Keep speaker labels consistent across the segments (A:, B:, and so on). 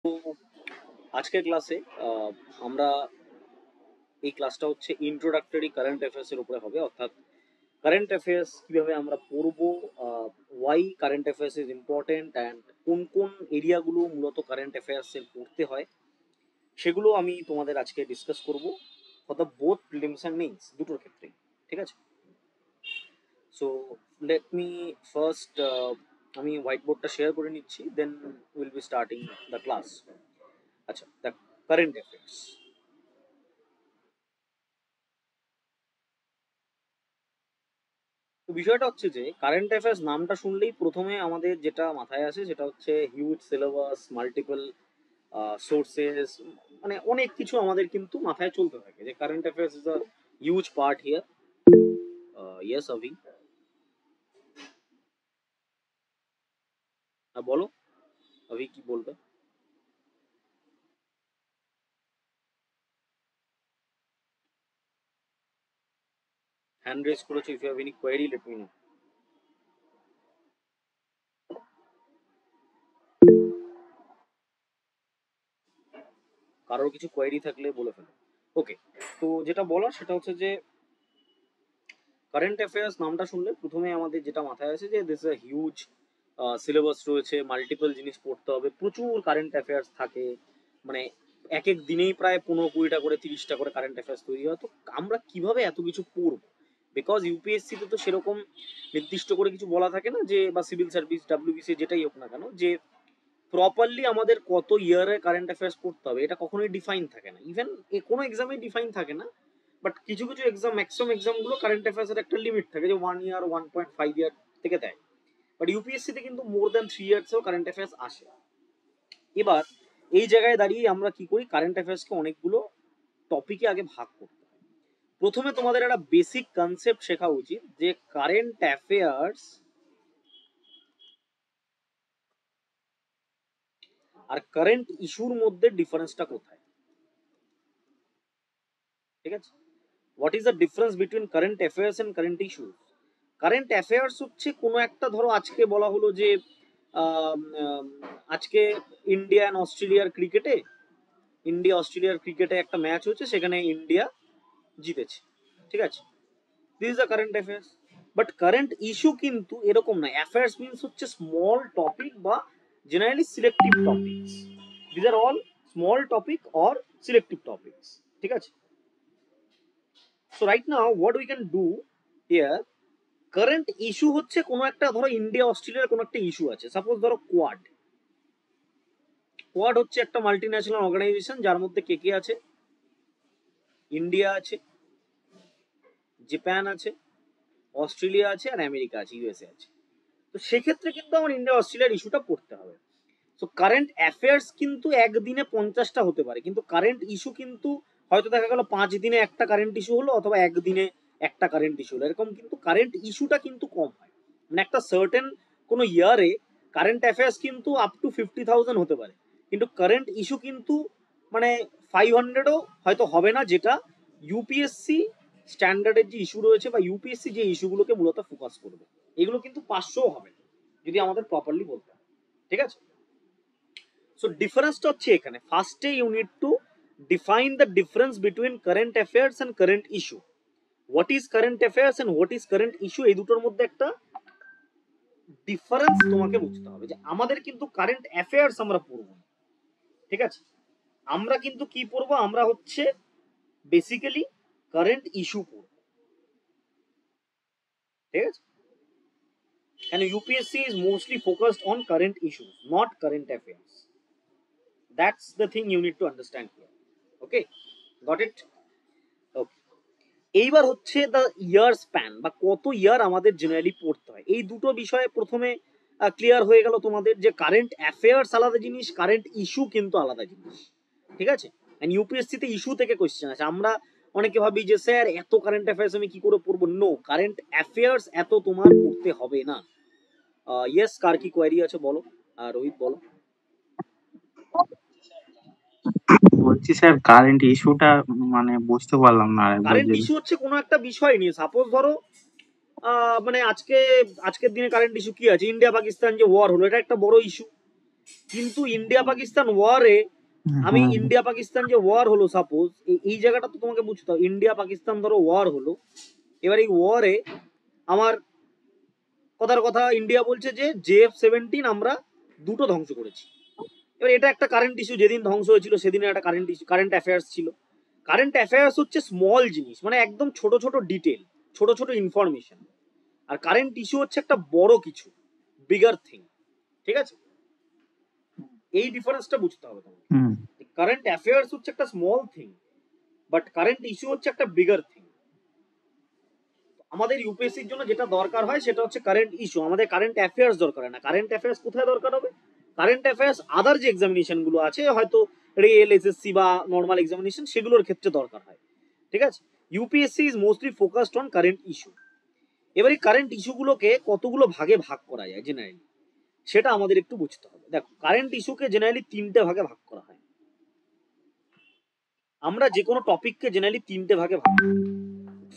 A: তো আজকের ক্লাসে আমরা এই ক্লাসটা হচ্ছে ইন্ট্রোডাক্টরি কারেন্ট অ্যাফেয়ার্স এর উপরে হবে, অর্থাৎ কারেন্ট অ্যাফেয়ার্স কিভাবে আমরা পড়বো, why current affairs is important and কোন কোন এরিয়াগুলো মূলত কারেন্ট অ্যাফেয়ার্স এর পড়তে হয় সেগুলো আমি তোমাদের আজকে ডিসকাস করব for the both prelims and mains, দুটোর ক্ষেত্রে। ঠিক আছে, সো লেট মি ফার্স্ট আমি হোয়াইট বোর্ডটা শেয়ার করে নিচ্ছি, then will be starting the class. আচ্ছা, দ্য কারেন্ট অ্যাফেয়ার্স। তো বিষয়টা হচ্ছে যে কারেন্ট অ্যাফেয়ার্স নামটা শুনলেই প্রথমে আমাদের যেটা মাথায় আসে সেটা হচ্ছে হিউজ সিলেবাস, মাল্টিপল সোর্সেস, মানে অনেক কিছু আমাদের কিন্তু মাথায় চলতে থাকে যে current affairs is a huge part here. Yes Abhi, বলো অভি কি বলবে। হ্যান্ড রেজ করেছো, if you have any query let me know. কারোর কিছু কোয়েরি থাকলে বলে ফেলো। ওকে, তো যেটা বলার সেটা হচ্ছে যে কারেন্ট অ্যাফেয়ার্স নামটা শুনলে প্রথমে আমাদের যেটা মাথায় আসে যে দিস এ হিউজ সিলেবাস রয়েছে, মাল্টিপল জিনিস পড়তে হবে, প্রচুর কারেন্ট অ্যাফেয়ার্স থাকে, মানে এক এক দিনেই প্রায় 15-20টা করে 30টা করে কারেন্ট অ্যাফেয়ার্স তৈরি হয়। তো আমরা কিভাবে এত কিছু পড়ব? বিকজ ইউপিএসসি তে তো সেরকম নির্দিষ্ট করে কিছু বলা থাকে না, যে বা সিভিল সার্ভিস ডাব্লিউবিসি যেটাই হোক না কেন, যে প্রপারলি আমাদের কত ইয়ারে কারেন্ট অ্যাফেয়ার্স পড়তে হবে এটা কখনোই ডিফাইন থাকে না। ইভেন কোনো এক্সামেই ডিফাইন থাকে না, বাট কিছু কিছু এক্সাম, ম্যাক্সিমাম এক্সাম গুলো কারেন্ট অ্যাফেয়ার্স এর একটা লিমিট থাকে যে 1 ইয়ার 1.5 ইয়ার থেকে দেয়। বাট ইউপিএসসি তে কিন্তু মোর দ্যান 3 ইয়ার্সেও কারেন্ট অ্যাফেয়ার্স আসে। এবার এই জায়গায় দাঁড়িয়ে আমরা কি করি, কারেন্ট অ্যাফেয়ার্সকে অনেকগুলো টপিকে আগে ভাগ করতে হয়। প্রথমে তোমাদের একটা বেসিক কনসেপ্ট শেখা উচিত যে কারেন্ট অ্যাফেয়ার্স আর কারেন্ট ইস্যুর মধ্যে ডিফারেন্সটা কোথায়। ঠিক আছে, what is the difference between current affairs and current issues. Current affairs হচ্ছে কোনো একটা, ধরো আজকে বলা হলো যে আম, আম, আজকে ইন্ডিয়া অ্যান্ড অস্ট্রেলিয়ার ক্রিকেটে, ইন্ডিয়া অস্ট্রেলিয়ার ক্রিকেটে একটা ম্যাচ হচ্ছে, সেখানে ইন্ডিয়া জিতেছে। ঠিক আছে, this is the current affairs. But current issue কিন্তু এরকম না। অ্যাফেয়ার্স মিনস হচ্ছে স্মল টপিক বা generally selective topics. This are all small topic or selective topics. ঠিক আছে, so right now what we can do here, current issue হচ্ছে কোনো একটা, ধরো ইন্ডিয়া অস্ট্রেলিয়ার কোনো একটা ইস্যু আছে, সাপোজ ধরো কোয়াড। কোয়াড হচ্ছে একটা মাল্টি ন্যাশনাল অর্গানাইজেশন যার মধ্যে কে কে আছে, ইন্ডিয়া আছে, জাপান আছে, অস্ট্রেলিয়া আছে, আর আমেরিকা আছে, ইউএসএ আছে। তো সেক্ষেত্রে কিন্তু আমার ইন্ডিয়া অস্ট্রেলিয়ার ইস্যুটা পড়তে হবে। তো কারেন্ট অ্যাফেয়ার্স কিন্তু একদিনে 50টা হতে পারে, কিন্তু কারেন্ট ইস্যু কিন্তু হয়তো দেখা গেল 5 দিনে একটা কারেন্ট ইস্যু হলো, অথবা একদিনে একটা কারেন্ট ইস্যু হলো, এরকম কিন্তু কারেন্ট ইস্যুটা কিন্তু কম হয়। মানে একটা সার্টেন কোনো ইয়ারে কারেন্ট অ্যাফেয়ার্স কিন্তু আপ টু 50,000 হতে পারে, কিন্তু কারেন্ট ইস্যু কিন্তু মানে 500ও হয়তো হবে না, যেটা ইউপিএসসি স্ট্যান্ডার্ডের যে ইস্যু রয়েছে বা ইউপিএসসি যে ইস্যুগুলোকে মূলত ফোকাস করবে, এগুলো কিন্তু 500ও হবে না যদি আমাদের প্রপারলি বলতে হয়। ঠিক আছে, সো ডিফারেন্সটা হচ্ছে এখানে, ফার্স্টে you need to define the difference between current affairs and current issue. What is current affairs and what is current issue, এই দুটোর মধ্যে একটা ডিফারেন্স তোমাকে বুঝতে হবে। যে আমাদের কিন্তু কারেন্ট অ্যাফেয়ার্স আমরা পড়বো না, ঠিক আছে, আমরা কিন্তু কি পড়বো, আমরা হচ্ছে বেসিক্যালি কারেন্ট ইস্যু পড়বো। ঠিক আছে, and UPSC is mostly focused on current issues, not current affairs. That's the thing you need to understand here. Okay, got it? Okay. এইবার হচ্ছে দ্য ইয়ার স্প্যান, বা কত ইয়ার আমাদের জেনারেলি পড়তে হয়। এই দুটো বিষয়ে প্রথমে ক্লিয়ার হয়ে গেল তোমাদের, যে কারেন্ট অ্যাফেয়ার্স আলাদা জিনিস, কারেন্ট ইস্যু কিন্তু আলাদা জিনিস। ঠিক আছে, এন্ড ইউপিএসসি তে ইস্যু থেকে কোশ্চেন আছে। আমরা অনেকে ভাবি যে স্যার এত কারেন্ট অ্যাফেয়ার্স আমি কি করে পড়বো। নো, কারেন্ট অ্যাফেয়ার্স এত তোমার পড়তে হবে না। ইয়েস, কার কি কোয়ারি আছে বলো। রোহিত বলো।
B: বলছি স্যার, কারেন্ট ইস্যুটা মানে বুঝতে পারলাম না।
A: কারেন্ট ইস্যু হচ্ছে কোনো একটা বিষয় নিয়ে, সাপোজ ধরো মানে আজকের দিনে কারেন্ট ইস্যু কি আছে, ইন্ডিয়া পাকিস্তান যে ওয়ার হলো, এটা একটা বড় ইস্যু। কিন্তু ইন্ডিয়া পাকিস্তান ওয়ারে, আমি
B: হুম
A: ইন্ডিয়া পাকিস্তান যে ওয়ার হলো, সাপোজ এই জায়গাটা তো তোমাকে বুঝতে হবে, ইন্ডিয়া পাকিস্তান ধরো ওয়ার হলো, এবার এই ওয়ারে আমার কথার কথা ইন্ডিয়া বলছে যে JF-17 আমরা দুটো ধ্বংস করেছি। এবার এটা একটা কারেন্ট ইস্যু, যেদিন ধ্বংস হয়েছিল সেদিন একটা কারেন্ট ইস্যু, কারেন্ট অ্যাফেয়ার্স ছিল। কারেন্ট অ্যাফেয়ার্স হচ্ছে স্মল জিনিস, মানে একদম ছোট ছোট ডিটেল, ছোট ছোট ইনফরমেশন। আর কারেন্ট ইস্যু হচ্ছে একটা বড় কিছু, বিগার থিং। ঠিক আছে, এই ডিফারেন্সটা বুঝতে হবে তোমাকে।
B: হুম
A: কারেন্ট অ্যাফেয়ার্স হচ্ছে একটা small thing, but current issue হচ্ছে একটা বিগার থিং। আমাদের ইউপিএসসির জন্য যেটা দরকার হয় সেটা হচ্ছে কারেন্ট ইস্যু, আমাদের কারেন্ট অ্যাফেয়ার্স দরকার হয় না। কারেন্ট অ্যাফেয়ার্স কোথায় দরকার হবে? কারেন্ট অ্যাফেয়ার্স আদার যে এক্সামিনেশন গুলো আছে, হয়তো রেল, এসএসসি বা নর্মাল এক্সামিনেশন, সেগুলোর ক্ষেত্রে দরকার হয়। ঠিক আছে, UPSC is mostly focused on current issue. এবার এই কারেন্ট ইস্যুগুলোকে কতগুলো ভাগে ভাগ করা যায় জেনারেলি, সেটা আমাদের একটু বুঝতে হবে। দেখো, কারেন্ট ইস্যুকে জেনারেলি তিনটে ভাগে ভাগ করা হয়। আমরা যে কোনো টপিককে জেনারেলি তিনটে ভাগে ভাগ করি।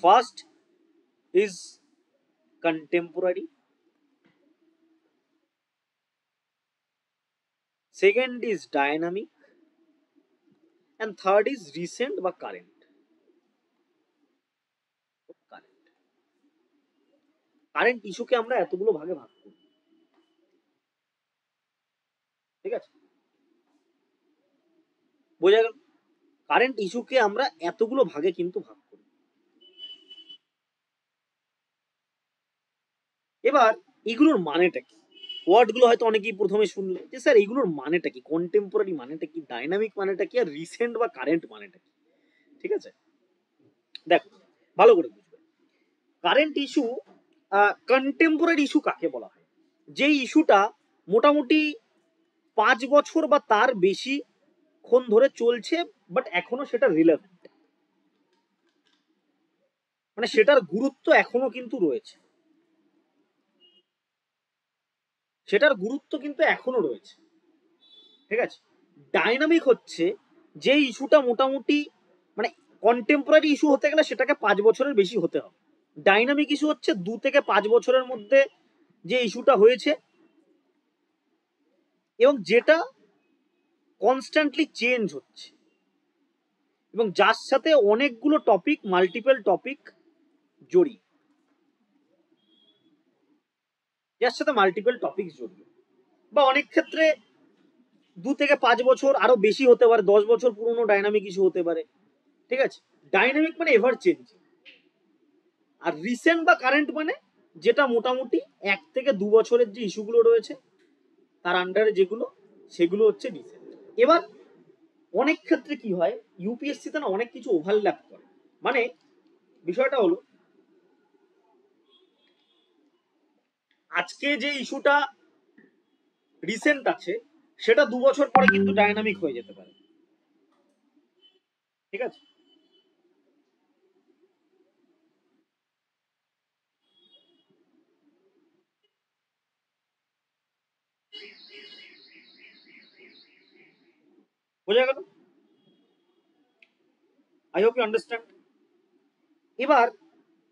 A: First is contemporary, second is dynamic, and third is recent বা কারেন্ট। কারেন্ট ইস্যুকে আমরা এতগুলো ভাগে ভাগ করি। ঠিক আছে, বোঝা গেল? কারেন্ট ইস্যুকে আমরা এতগুলো ভাগে কিন্তু ভাগ করি। এবার এগুলোর মানেটা কি? ওয়ার্ড গুলো হয়তো অনেকেই প্রথমে শুনলে যে স্যার এগুলোর মানেটা কি, কন্টেম্পোরারি মানেটা কি, ডাইনামিক মানেটা কি, আর রিসেন্ট বা কারেন্ট মানেটা কি। ঠিক আছে, দেখো ভালো করে বুঝবে। কারেন্ট ইস্যু, কন্টেম্পোরারি ইস্যু কাকে বলা হয়? যে ইস্যুটা মোটামুটি 5 বছর বা তার বেশি ক্ষণ ধরে চলছে, বাট এখনো সেটা রিলেভেন্ট, মানে সেটার গুরুত্ব এখনো কিন্তু রয়েছে, সেটার গুরুত্ব কিন্তু এখনো রয়েছে। ঠিক আছে, ডাইনামিক হচ্ছে যে ইস্যুটা মোটামুটি, মানে কন্টেম্পোরারি ইস্যু হতে গেলে সেটাকে 5 বছরের বেশি হতে হবে। ডাইনামিক ইস্যু হচ্ছে 2 থেকে 5 বছরের মধ্যে যে ইস্যুটা হয়েছে, এবং যেটা কনস্ট্যান্টলি চেঞ্জ হচ্ছে, এবং যার সাথে অনেকগুলো টপিক, মাল্টিপল টপিক জড়িয়ে, যার সাথে মাল্টিপল টপিক জড়িয়ে, বা অনেক ক্ষেত্রে 2 থেকে 5 বছর আরো বেশি হতে পারে, 10 বছর পুরনো ডাইনামিক ইস্যু হতে পারে। ঠিক আছে, ডাইনামিক মানে এভার চেঞ্জ। আর রিসেন্ট বা কারেন্ট মানে যেটা মোটামুটি 1 থেকে 2 বছরের যে ইস্যুগুলো রয়েছে তার আন্ডারে যেগুলো, সেগুলো হচ্ছে রিসেন্ট। এবার অনেক ক্ষেত্রে কি হয়, ইউপিএসসি তে না অনেক কিছু ওভারল্যাপ করে। মানে বিষয়টা হলো, আজকে যে ইস্যুটা রিসেন্ট আছে সেটা 2 বছর পরে কিন্তু ডাইনামিক হয়ে যেতে পারে। ঠিক আছে, বোঝা গেল? I hope you understand. এবার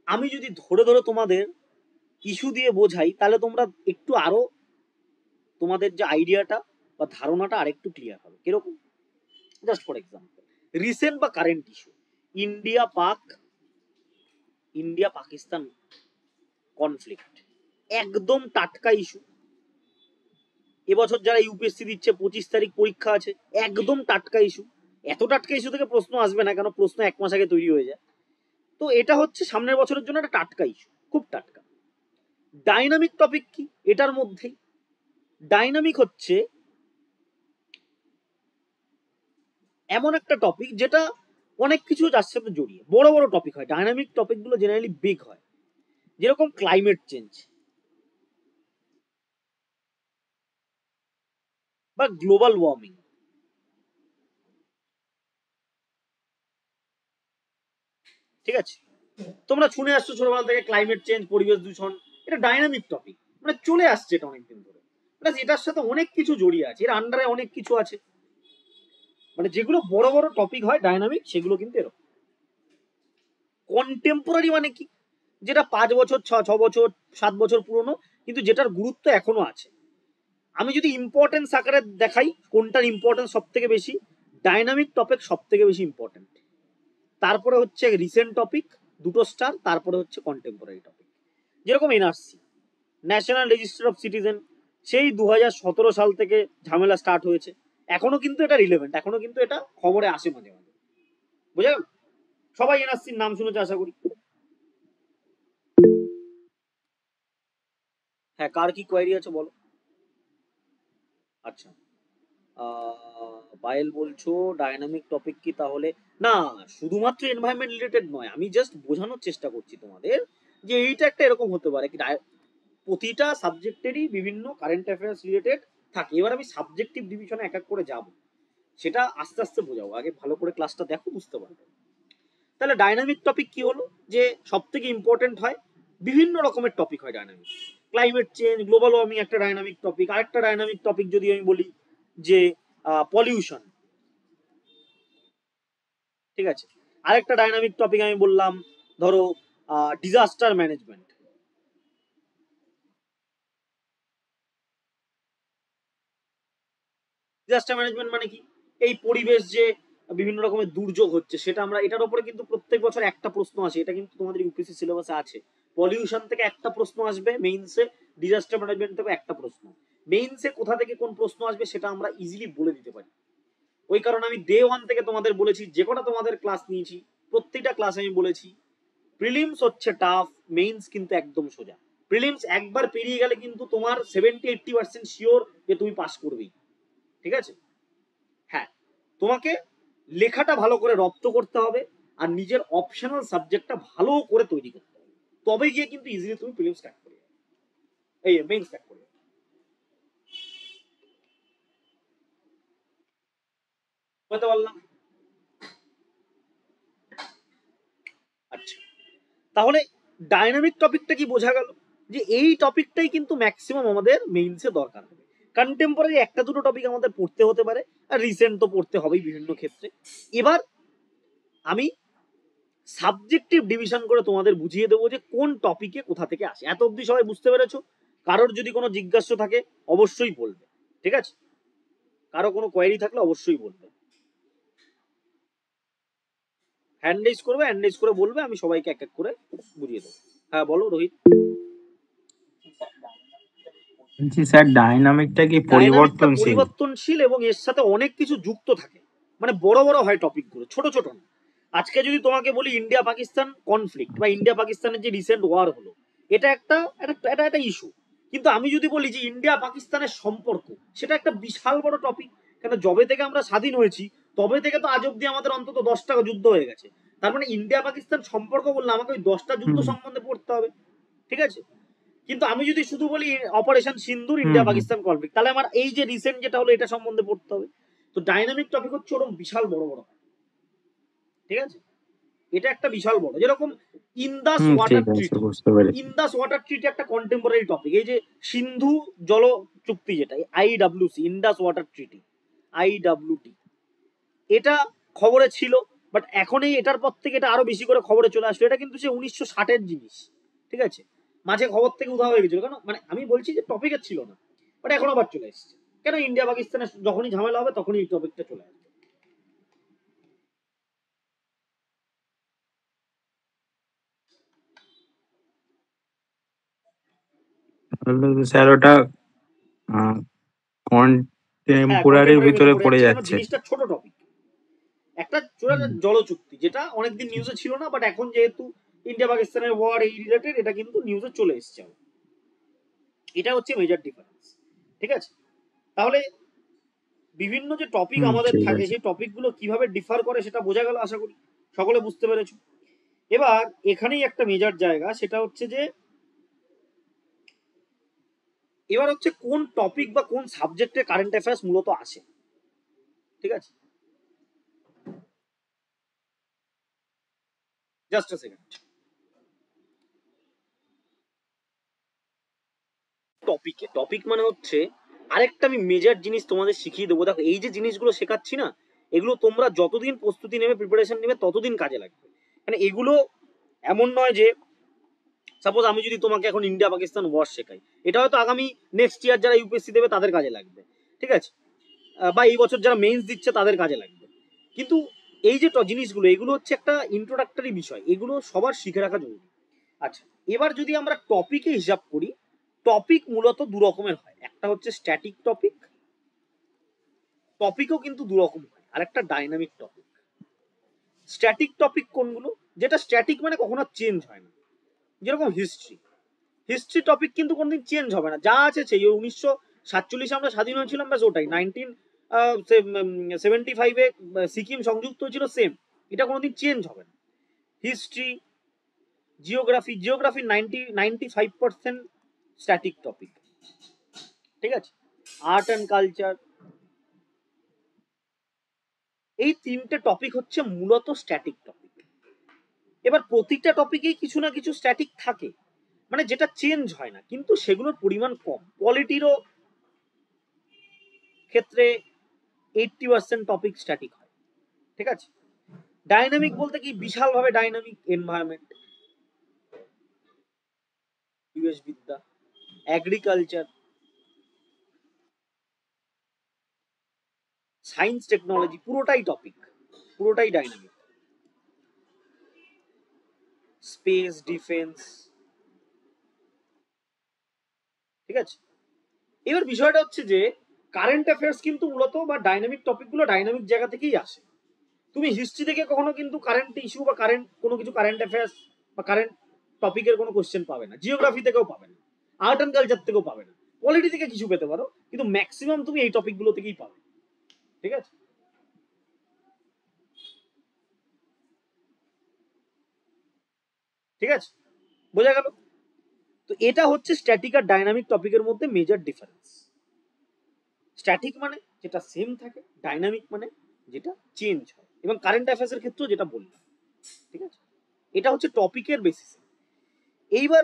A: আমি যদি ধরে ধরে তোমাদের ইস্যু দিয়ে বোঝাই, তাহলে তোমরা একটু আরো, তোমাদের যে আইডিয়াটা বা ধারণাটা আরেকটু ক্লিয়ার হবে। কিরকম? জাস্ট ফর এক্সাম্পল, রিসেন্ট বা current issue, India Pakistan conflict, একদম টাটকা ইস্যু। এবছর যারা ইউপিএসসি দিচ্ছে, 25 তারিখ পরীক্ষা আছে, একদম টাটকা ইস্যু। এত টাটকা ইস্যু থেকে প্রশ্ন আসবে না, কেন প্রশ্ন 1 মাস আগে তৈরি হয়ে যায়। তো এটা হচ্ছে সামনের বছরের জন্য একটা টাটকা ইস্যু, খুব টাটকা। ডাইনামিক টপিক কি? এটার মধ্যেই ডাইনামিক হচ্ছে এমন একটা টপিক যেটা অনেক কিছু যার সাথে জড়িয়ে, বড় বড় টপিক হয়। ডাইনামিক টপিক গুলো জেনারেলি বিগ হয়, যেরকম ক্লাইমেট চেঞ্জ বা গ্লোবাল ওয়ার্মিং। ঠিক আছে, তোমরা শুনে আসছো ছোটবেলা থেকে ক্লাইমেট চেঞ্জ, পরিবেশ দূষণ, এটা ডাইনামিক টপিক, মানে চলে আসছে এটা অনেকদিন ধরে। প্লাস এটার সাথে অনেক কিছু জড়িয়ে আছে, এর আন্ডারে অনেক কিছু আছে, মানে যেগুলো বড় বড় টপিক হয় ডাইনামিক, সেগুলো কিন্তু এরকম। কন্টেম্পোরারি মানে কি? যেটা 5 বছর, 6 বছর, 7 বছর পুরনো, কিন্তু যেটার গুরুত্ব এখনো আছে। আমি যদি ইম্পর্টেন্স আকারে দেখাই কোনটার ইম্পর্টেন্স সব থেকে বেশি, ডাইনামিক টপিক সব থেকে বেশি ইম্পর্টেন্ট, তারপরে হচ্ছে রিসেন্ট টপিক 2 স্টার, তারপরে হচ্ছে কন্টেম্পোরারি টপিক। যেরকম NRC, national register of citizen, সেই 2017 সাল থেকে ঝামেলা স্টার্ট হয়েছে, এখনো কিন্তু এটা রিলেভেন্ট, এখনো কিন্তু এটা খবরে আসে মাঝে মাঝে, বুঝা গেল? সবাই এনআরসির নাম শুনেছে আশা করি। হ্যাঁ, কার কি কোয়েরি আছে বলো। আচ্ছা, পায়েল বলছো ডাইনামিক টপিক কি তাহলে না, শুধুমাত্র এনভায়রনমেন্ট রিলেটেড নয়, আমি জাস্ট বোঝানোর চেষ্টা করছি তোমাদের যে এইটা একটা এরকম হতে পারে কি প্রতিটা সাবজেক্টেরই বিভিন্ন কারেন্ট অ্যাফেয়ার্স রিলেটেড থাকে। এবার আমি সাবজেক্টিভ ডিভিশনে এক এক করে যাব, সেটা আস্তে আস্তে বোঝাবো, আগে ভালো করে ক্লাসটা দেখো, বুঝতে পারবে। তাহলে ডাইনামিক টপিক কি হলো, যে সব থেকে ইম্পর্টেন্ট হয়, বিভিন্ন রকমের টপিক হয় dynamic. Climate change, global warming একটা ডাইনামিক টপিক। আরেকটা ডাইনামিক টপিক যদি আমি বলি যে পলিউশন, ঠিক আছে। আরেকটা ডাইনামিক টপিক আমি বললাম ধরো ডিজাস্টার ম্যানেজমেন্ট। ডিজাস্টার ম্যানেজমেন্ট মানে কি, এই পরিবেশ যে বিভিন্ন রকমের দুর্যোগ হচ্ছে সেটা আমরা, এটার উপরে কিন্তু প্রত্যেক বছর একটা প্রশ্ন আসে, এটা কিন্তু তোমাদের ইউপিএসসি সিলেবাসে আছে। পলিউশন থেকে একটা প্রশ্ন আসবে মেইনসে, ডিজাস্টার ম্যানেজমেন্ট থেকে একটা প্রশ্ন। মেইনসে কোথা থেকে কোন প্রশ্ন আসবে সেটা আমরা ইজিলি বলে দিতে পারি। ওই কারণে আমি ডে 1 থেকে তোমাদের বলেছি, যে কটা তোমাদের ক্লাস নিয়েছি প্রত্যেকটা ক্লাসে আমি বলেছি প্রিলিমস হচ্ছে টাফ, মেইনস কিন্তু একদম সোজা। প্রিলিমস একবার পেরিয়ে গেলে কিন্তু তোমার 70-80% শিওর যে তুমি পাস করবেই, ঠিক আছে। হ্যাঁ, তোমাকে লেখাটা ভালো করে রপ্ত করতে হবে আর নিজের অপশনাল সাবজেক্টটা ভালো করে তৈরি করতে হবে, তবে গিয়ে কিন্তু ইজিলি তুমি প্রিলিমস ক্র্যাক করবে, এই মেইনস ক্র্যাক করবে। বুঝতে পারলাম? আচ্ছা, তাহলে ডাইনামিক টপিকটা কি বোঝা গেল, যে এই টপিকটাই কিন্তু ম্যাক্সিমাম আমাদের মেইনসে দরকার হবে। কন্টেম্পোরারি একটা দুটো টপিক আমাদের পড়তে হতে পারে, আর রিসেন্ট তো পড়তে হবেই বিভিন্ন ক্ষেত্রে। এবার আমি সাবজেক্টিভ ডিভিশন করে তোমাদের বুঝিয়ে দেবো যে কোন টপিকে কোথা থেকে আসে। এত অবধি সবাই বুঝতে পেরেছো? কারোর যদি কোনো জিজ্ঞাসা থাকে অবশ্যই বলবে, ঠিক আছে। কারো কোনো কোয়েরি থাকলে অবশ্যই বলবে, হ্যান্ড রেজ করবে, হ্যান্ড রেজ করে বলবে, আমি সবাইকে এক এক করে বুঝিয়ে দেবো। হ্যাঁ বলো রোহিত।
B: বলছি স্যার ডাইনামিকটা কি
A: ডাইনামিকটা
B: পরিবর্তনশীল?
A: পরিবর্তনশীল এবং এর সাথে অনেক কিছু যুক্ত থাকে, মানে বড় বড় হয় টপিকগুলো, ছোট ছোট না। আজকে যদি তোমাকে বলি ইন্ডিয়া পাকিস্তান কনফ্লিক্ট বা ইন্ডিয়া পাকিস্তানের যে রিসেন্ট ওয়ার হলো, এটা একটা ইস্যু। কিন্তু আমি যদি বলি যে ইন্ডিয়া পাকিস্তানের সম্পর্ক, সেটা একটা বিশাল বড় টপিক। কেন, যবে থেকে আমরা স্বাধীন হয়েছি তবে থেকে তো আজ অব্দি আমাদের অন্তত 10টা যুদ্ধ হয়ে গেছে। তার মানে ইন্ডিয়া পাকিস্তান সম্পর্ক বললে আমাকে ওই 10টা যুদ্ধ
B: হুম
A: সম্বন্ধে পড়তে হবে, ঠিক আছে। কিন্তু আমি যদি শুধু বলি অপারেশন সিন্দুর
B: হুম
A: ইন্ডিয়া
B: হুম
A: পাকিস্তান কনফ্লিক্ট, তাহলে আমার এই যে রিসেন্ট যেটা হলো এটা সম্বন্ধে পড়তে হবে। তো ডাইনামিক টপিক হচ্ছে ওরকম বিশাল বড় বড়, ঠিক আছে। এটা একটা বিশাল বড়, যেরকম ইন্দাস
B: হুম,
A: ওয়াটার
B: ঠিক আছে,
A: ট্রিটি।
B: বুঝতে পেরেছি।
A: ইন্দাস ওয়াটার ট্রিটি একটা কন্টেম্পোরারি টপিক। এই যে সিন্ধু জল চুক্তি, যেটা আইডব্লিউসি, ইন্দাস ওয়াটার ট্রিটি, আইডব্লিউটি, এটা খবরে ছিল, বাট এখন এই এটার পর থেকে এটা আরো বেশি করে খবরে চলে আসলো। এটা কিন্তু সে 1960-এর জিনিস, ঠিক আছে। মাঝে খবর থেকে উধাও হয়ে গেছিল, কেন মানে আমি বলছি যে টপিকের ছিল না, বাট এখন আবার চলে এসেছে। কেন, ইন্ডিয়া পাকিস্তানের যখনই ঝামেলা হবে তখনই এই টপিকটা চলে আসবে।
B: স্যার ওটা
A: হ্যাঁ,
B: কন্টেম্পোরারির
A: কন্টেম্পোরারি ভেতরে
B: ভিতরে
A: পড়ে
B: পড়ে
A: যাচ্ছে, কেন
B: যাচ্ছে।
A: জিনিসটা ছোট টপিক। একটা
B: হুম,
A: জল চুক্তি, যেটা অনেকদিন নিউজে ছিল না, বাট এখন যেহেতু ইন্ডিয়া পাকিস্তানের ওয়ার এই রিলেটেড, এটা কিন্তু নিউজে চলে এসছে। এটা হচ্ছে মেজর ডিফারেন্স, ঠিক আছে। তাহলে বিভিন্ন যে টপিক
B: হুম,
A: আমাদের
B: ঠিক
A: থাকে
B: আছে।
A: সেই টপিকগুলো কিভাবে ডিফার করে সেটা বোঝা গেল, আশা করি সকলে বুঝতে পেরেছো। এবার এখানেই একটা মেজর জায়গা, সেটা হচ্ছে যে এবার হচ্ছে কোন টপিক বা কোন সাবজেক্টে কারেন্ট অ্যাফেয়ার্স মূলত আসে, ঠিক আছে। জাস্ট আ সেকেন্ড। টপিকে, টপিক মানে হচ্ছে আরেকটা আমি মেজর জিনিস তোমাদের শিখিয়ে দেবো। দেখো, এই যে জিনিসগুলো শেখাচ্ছি না, এগুলো তোমরা যতদিন প্রস্তুতি নেবে, প্রিপারেশন নেবে, ততদিন কাজে লাগবে। মানে এগুলো এমন নয় যে সাপোজ আমি যদি তোমাকে এখন ইন্ডিয়া পাকিস্তান ওয়ার শেখাই, এটা হয়তো আগামী নেক্সট ইয়ার যারা ইউপিএসসি দেবে তাদের কাজে লাগবে, ঠিক আছে, বা এই বছর যারা মেইনস দিচ্ছে তাদের কাজে লাগবে। কিন্তু এই যে জিনিসগুলো, এগুলো হচ্ছে একটা ইন্ট্রোডাক্টরি বিষয়, এগুলো সবার শিখে রাখা জরুরি। আচ্ছা, এবার যদি আমরা টপিকে হিসাব করি, টপিক মূলত দু রকমের হয়, একটা হচ্ছে স্ট্যাটিক টপিক, টপিকও কিন্তু দু রকম হয়, আর একটা ডাইনামিক টপিক। স্ট্যাটিক টপিক কোনগুলো? যেটা স্ট্যাটিক মানে কখনো চেঞ্জ হয় না, যেরকম হিস্ট্রি। হিস্ট্রি টপিক কিন্তু কোনোদিন চেঞ্জ হবে না, যা আছে সেই 1947 আমরা স্বাধীন হয়েছিলাম, ব্যাস ওটাই। 1975 সিকিম সংযুক্ত হয়েছিল, সেম, এটা কোনোদিন চেঞ্জ হবে না। হিস্ট্রি, জিওগ্রাফি 95% স্ট্যাটিক টপিক, ঠিক আছে। আর্ট অ্যান্ড কালচার, এই তিনটে টপিক হচ্ছে মূলত স্ট্যাটিক টপিক। এবার প্রতিটা টপিকেই কিছু না কিছু স্ট্যাটিক থাকে, মানে যেটা চেঞ্জ হয় না, কিন্তু সেগুলোর পরিমাণ কম। পলিটিরও ক্ষেত্রে 80% টপিক স্ট্যাটিক হয়, ঠিক আছে। ডাইনামিক বলতে কি, বিশালভাবে ডাইনামিক এনভায়রনমেন্ট, পরিবেশ বিদ্যা, এগ্রিকালচার, সায়েন্স টেকনোলজি, পুরোটাই টপিক, পুরোটাই ডাইনামিক। স্পেস, ডিফেন্স, ঠিক আছে। এবার বিষয়টা হচ্ছে যে কারেন্ট অ্যাফেয়ার্স কিন্তু মূলত বা ডাইনামিক টপিকগুলো ডাইনামিক জায়গা থেকেই আসে। তুমি হিস্ট্রি থেকে কখনো কিন্তু কারেন্ট ইস্যু বা কারেন্ট কোনো কিছু, কারেন্ট অ্যাফেয়ার্স বা কারেন্ট টপিকের কোনো কোশ্চেন পাবে না। জিওগ্রাফি থেকেও পাবে না, আর্ট অ্যান্ড কালচার থেকেও পাবে না, পলিটি থেকে কিছু পেতে পারো, কিন্তু ম্যাক্সিমাম তুমি এই টপিকগুলো থেকেই পাবে, ঠিক আছে। ঠিক আছে, বোঝা গেল? তো এটা হচ্ছে স্ট্যাটিক আর ডাইনামিক টপিকের মধ্যে মেজর ডিফারেন্স। স্ট্যাটিক মানে যেটা সেম থাকে, ডাইনামিক মানে যেটা চেঞ্জ হয়, এবং কারেন্ট অ্যাফেয়ার্সের ক্ষেত্রেও যেটা বললাম, ঠিক আছে। এটা হচ্ছে টপিকের বেসিসে। এইবার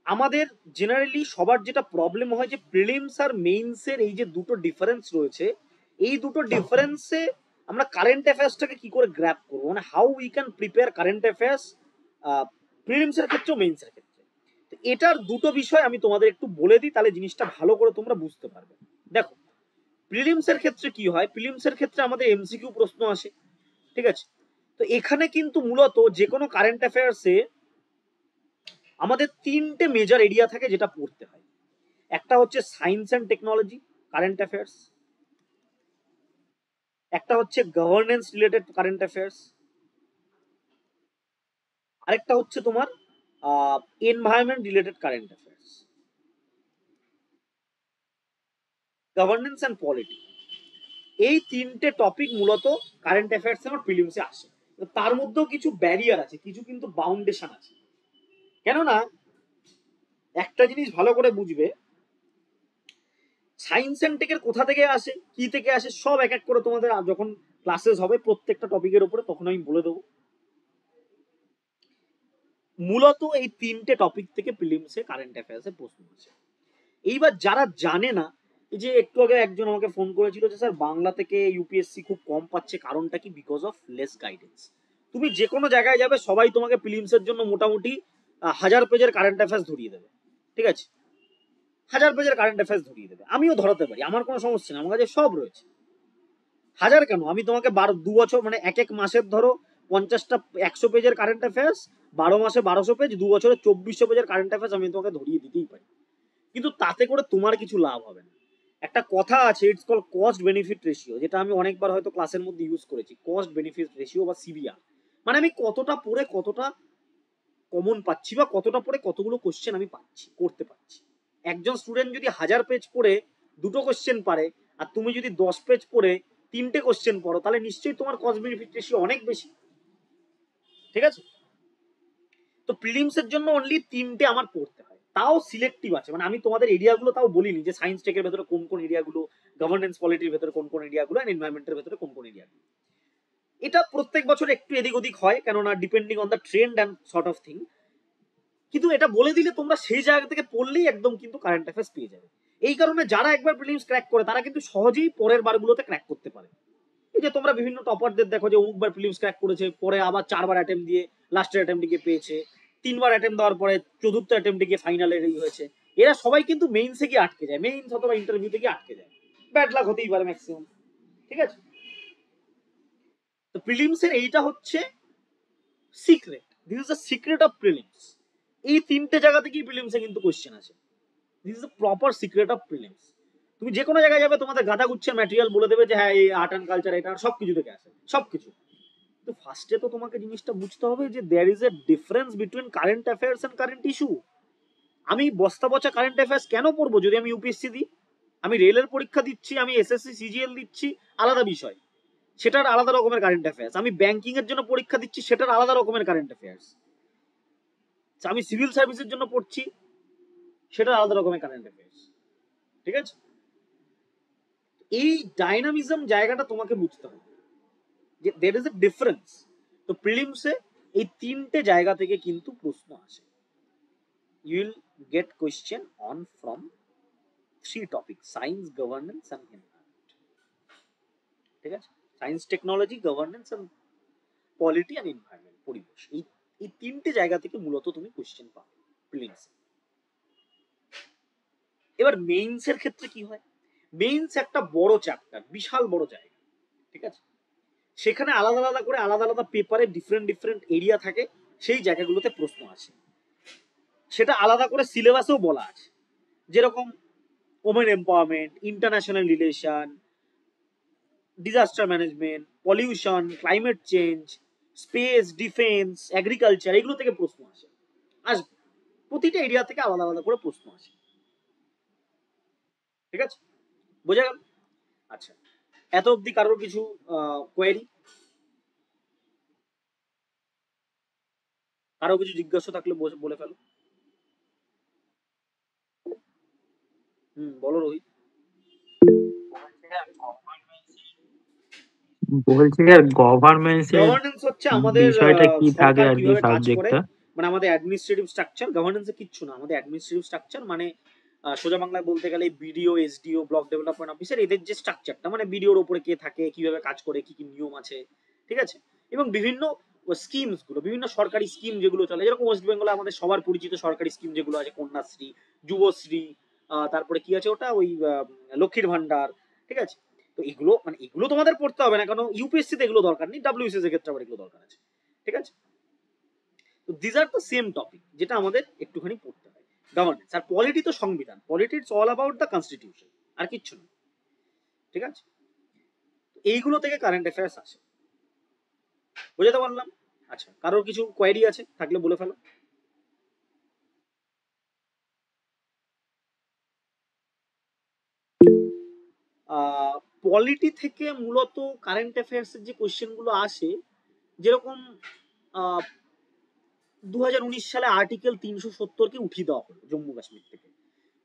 A: আমাদের জেনারেলি সবার যেটা প্রবলেম হয় যে প্রিলিমস আর মেইনসের এই যে দুটো ডিফারেন্স রয়েছে, এই দুটো ডিফারেন্সে আমরা কারেন্ট অ্যাফেয়ার্সটাকে কি করে গ্র্যাপ করবো, মানে how we can prepare current affairs প্রিলিমসের ক্ষেত্রে, মেইনসের ক্ষেত্রে। তো এটার দুটো বিষয় আমি তোমাদের একটু বলে দিই, তাহলে জিনিসটা ভালো করে তোমরা বুঝতে পারবে। দেখো, প্রিলিমসের ক্ষেত্রে কি হয়, প্রিলিমসের ক্ষেত্রে আমাদের এমসিকিউ প্রশ্ন আসে, ঠিক আছে। তো এখানে কিন্তু মূলত যে কোনো কারেন্ট অ্যাফেয়ার্সে আমাদের তিনটে মেজর এরিয়া থাকে যেটা পড়তে হয়। একটা হচ্ছে science and technology current affairs, একটা হচ্ছে গভর্নেন্স রিলেটেড কারেন্ট অ্যাফেয়ার্স, আরেকটা হচ্ছে তোমার environment related current affairs, governance and polity. এই তিনটে টপিক মূলত কারেন্ট অ্যাফেয়ার্স আমার প্রিলিমসে আসে। তার মধ্যেও কিছু ব্যারিয়ার আছে, কিছু কিন্তু বাউন্ডেশন আছে। কেননা একটা জিনিস ভালো করে বুঝবে, সায়েন্স অ্যান্ড টেকের কোথা থেকে আসে, কি থেকে আসে, সব এক এক করে তোমাদের যখন ক্লাসেস হবে প্রত্যেকটা টপিকের উপরে, তখন আমি বলে দেবো। মূলত এই তিনটে টপিক থেকে প্রিলিমসে কারেন্ট অ্যাফেয়ার্সে প্রশ্ন আছে। এইবার যারা জানে না, এই যে একটু আগে একজন আমাকে ফোন করেছিল যে স্যার বাংলা থেকে ইউপিএসসি খুব কম পাচ্ছে, কারণটা কি? Because of less guidance. তুমি যে কোনো জায়গায় যাবে, সবাই তোমাকে প্রিলিমসের জন্য মোটামুটি 1000 পেজের কারেন্ট অ্যাফেয়ার্স ধরিয়ে দেবে, ঠিক আছে, 1000 পেজের কারেন্ট অ্যাফেয়ার্স ধরিয়ে দেবে। আমিও ধরাতে পারি, আমার কোনো সমস্যা নেই, আমার কাছে সব রয়েছে। 1000 কেন, আমি তোমাকে 2 বছর মানে এক এক মাসের ধরো 50টা 100 পেজের কারেন্ট অ্যাফেয়ার্স, 12 মাসে 1200 পেজ, 2 বছরে 2400 পেজের কারেন্ট অ্যাফেয়ার্স আমি তোমাকে ধরিয়ে দিতেই পারি। কিন্তু তাতে করে তোমার কিছু লাভ হবে না। একটা কথা আছে, it's call cost benefit ratio, যেটা আমি অনেকবার হয়তো ক্লাসের মধ্যে ইউজ করেছি। কস্ট বেনিফিট রেশিও বা সিবিআর, মানে আমি কতটা পড়ে কতটা কমন পাচ্ছি, বা কতটা পড়ে কতগুলো কোশ্চেন আমি পাচ্ছি, করতে পারছি। একজন স্টুডেন্ট যদি 1000 পেজ পড়ে 2টো কোশ্চেন পারে, আর তুমি যদি 10 পেজ পড়ে 3টে কোশ্চেন পড়ো, তাহলে নিশ্চয়ই তোমার কস্ট বেনিফিট রেশিও অনেক বেশি, ঠিক আছে। তো প্রিলিমসের জন্য অনলি 3টে আমার পড়তে হয়, তাও সিলেক্টিভ আছে, মানে আমি তোমাদের এরিয়াগুলো তাও বলিনি যে সায়েন্স টেকের ভেতরে কোন কোন এরিয়াগুলো, গভর্নেন্স পলিটির ভেতরে কোন কোন এরিয়াগুলো, এন্ড এনভায়রনমেন্টের ভেতরে কোন কোন এরিয়াগুলো। এটা প্রত্যেক বছর একটু এদিক ওদিক হয়, কেননা depending on the trend and sort of thing. কিন্তু এটা বলে দিলে তোমরা সেই জায়গা থেকে পড়লেই একদম কিন্তু কারেন্ট অ্যাফেয়ার্স পেয়ে যাবে। এই কারণে যারা একবার প্রিলিমস ক্র্যাক করে, তারা কিন্তু সহজেই পরের বারগুলোতে ক্র্যাক করতে পারে। এই যে তোমরা বিভিন্ন টপারদের দেখো যে অমুকবার প্রিলিমস ক্র্যাক করেছে, পরে আবার 4বার অ্যাটেম্প দিয়ে লাস্টের অ্যাটেম্প দিয়ে পেয়েছে, 3বার অ্যাটেম্প দেওয়ার পরে চতুর্থ অ্যাটেম্পটে গিয়ে ফাইনালে হয়েছে, এরা সবাই কিন্তু মেইনসে গিয়ে আটকে যায়, মেইনস অথবা ইন্টারভিউতে গিয়ে আটকে যায়। ব্যাড লাক হতেই পারে ম্যাক্সিমাম, ঠিক আছে। তো প্রিলিমস এর এইটা হচ্ছে secret, this is the secret of prelims. এই 3টে জায়গা থেকেই প্রিলিমসে কিন্তু কোশ্চেন আছে, this is the proper secret of prelims. তুমি যে কোনো জায়গায় যাবে তোমাদের গাদা গুচ্ছের ম্যাটেরিয়াল বলে দেবে যে হ্যাঁ এই আর্ট অ্যান্ড কালচার এটা সবকিছু থেকে আসে, সবকিছু। তো ফার্স্টে তো তোমাকে জিনিসটা বুঝতে হবে যে there is a difference between current affairs and current issue. আমি বস্তা পচা কারেন্ট অ্যাফেয়ার্স কেন পড়বো যদি আমি ইউপিএসসি দিই? আমি রেলের পরীক্ষা দিচ্ছি, আমি এসএসসি সিজিএল দিচ্ছি, আলাদা বিষয়, সেটার আলাদা রকমের কারেন্ট অ্যাফেয়ার্স। আমি ব্যাংকিং এর জন্য পরীক্ষা দিচ্ছি, সেটার আলাদা রকমের কারেন্ট অ্যাফেয়ার্স। আমি সিভিল সার্ভিসের জন্য পড়ছি, সেটার আলাদা রকমের কারেন্ট অ্যাফেয়ার্স, ঠিক আছে। এই ডাইনামিজম জায়গাটা তোমাকে বুঝতে হবে যে দেয়ার ইজ এ ডিফারেন্স। তো প্রিলিমসে এই 3টে জায়গা থেকে কিন্তু প্রশ্ন আসে। You will get question on from 3 topics: science, governance and environment, ঠিক আছে। Science, technology, governance and polity and environment, পরিবেশ। এই 3টে জায়গা থেকে মূলত তুমি কোশ্চেন পাবে প্রিলিমস। এবার মেইনস এর ক্ষেত্রে কি হয়? মেইনস একটা বড় চ্যাপ্টার, বিশাল বড় জায়গা, ঠিক আছে। সেখানে আলাদা আলাদা করে আলাদা আলাদা পেপারে ডিফারেন্ট ডিফারেন্ট এরিয়া থাকে, সেই জায়গাগুলোতে প্রশ্ন আসে। সেটা আলাদা করে সিলেবাসেও বলা আছে, যেরকম women empowerment, international relation, disaster management, pollution, climate change, space, defence, agriculture, এগুলো থেকে প্রশ্ন আসে। আসবে, প্রতিটা এরিয়া থেকে আলাদা আলাদা করে প্রশ্ন আসে, ঠিক আছে, বোঝা গেল? আচ্ছা, এত অবধি কারোর কিছু কোয়েরি, কারো কিছু জিজ্ঞাসা থাকলে বলে ফেলো। বলো রোহিত।
B: বলছি আর গভর্নমেন্টস এর
A: গভর্নেন্স হচ্ছে আমাদের
B: বিষয়টা কি থাকে
A: সরকার
B: আর কি
A: কিভাবে কাজ করে,
B: সাবজেক্টটা?
A: মানে আমাদের অ্যাডমিনিস্ট্রেটিভ স্ট্রাকচার। গভর্নেন্সে কিচ্ছু না, আমাদের অ্যাডমিনিস্ট্রেটিভ স্ট্রাকচার মানে সোজা বাংলায় বলতে গেলে BDO, SDO, block development officer, এদের যে স্ট্রাকচারটা, মানে বিডিওর উপরে কে থাকে, কিভাবে কাজ করে, কি কি নিয়ম আছে, ঠিক আছে। এবং বিভিন্ন স্কিমস গুলো, বিভিন্ন সরকারি স্কিম যেগুলো চলে, যেরকম ওয়েস্ট বেঙ্গলে আমাদের সবার পরিচিত সরকারি স্কিম যেগুলো আছে, কন্যাশ্রী, যুবশ্রী, তারপরে কি আছে ওটা, ওই লক্ষ্মীর ভান্ডার, ঠিক আছে। তো এগুলো মানে এগুলো তোমাদের পড়তে হবে না, কারণ ইউপিএসসি তে এগুলো দরকার নেই, ডাব্লিউবিসিএস এর ক্ষেত্রে আবার এগুলো দরকার আছে, ঠিক আছে। তো this are the same topic যেটা আমাদের একটুখানি পড়তে হয়। গভর্নেন্স আর পলিটি তো সংবিধান, polity it's all about the constitution, আর কিচ্ছু না, ঠিক আছে। এইগুলো থেকে কারেন্ট অ্যাফেয়ার্স আসে, বুঝতে পারলাম? আচ্ছা, কারোর কিছু কোয়েরি আছে থাকলে বলে ফেলো। পলিটি থেকে মূলত কারেন্ট অ্যাফেয়ার্স এর যে কোশ্চেন গুলো আসে, যেরকম 2019 সালে আর্টিকেল 370 কে উঠিয়ে দেওয়া হলো জম্মু কাশ্মীর থেকে।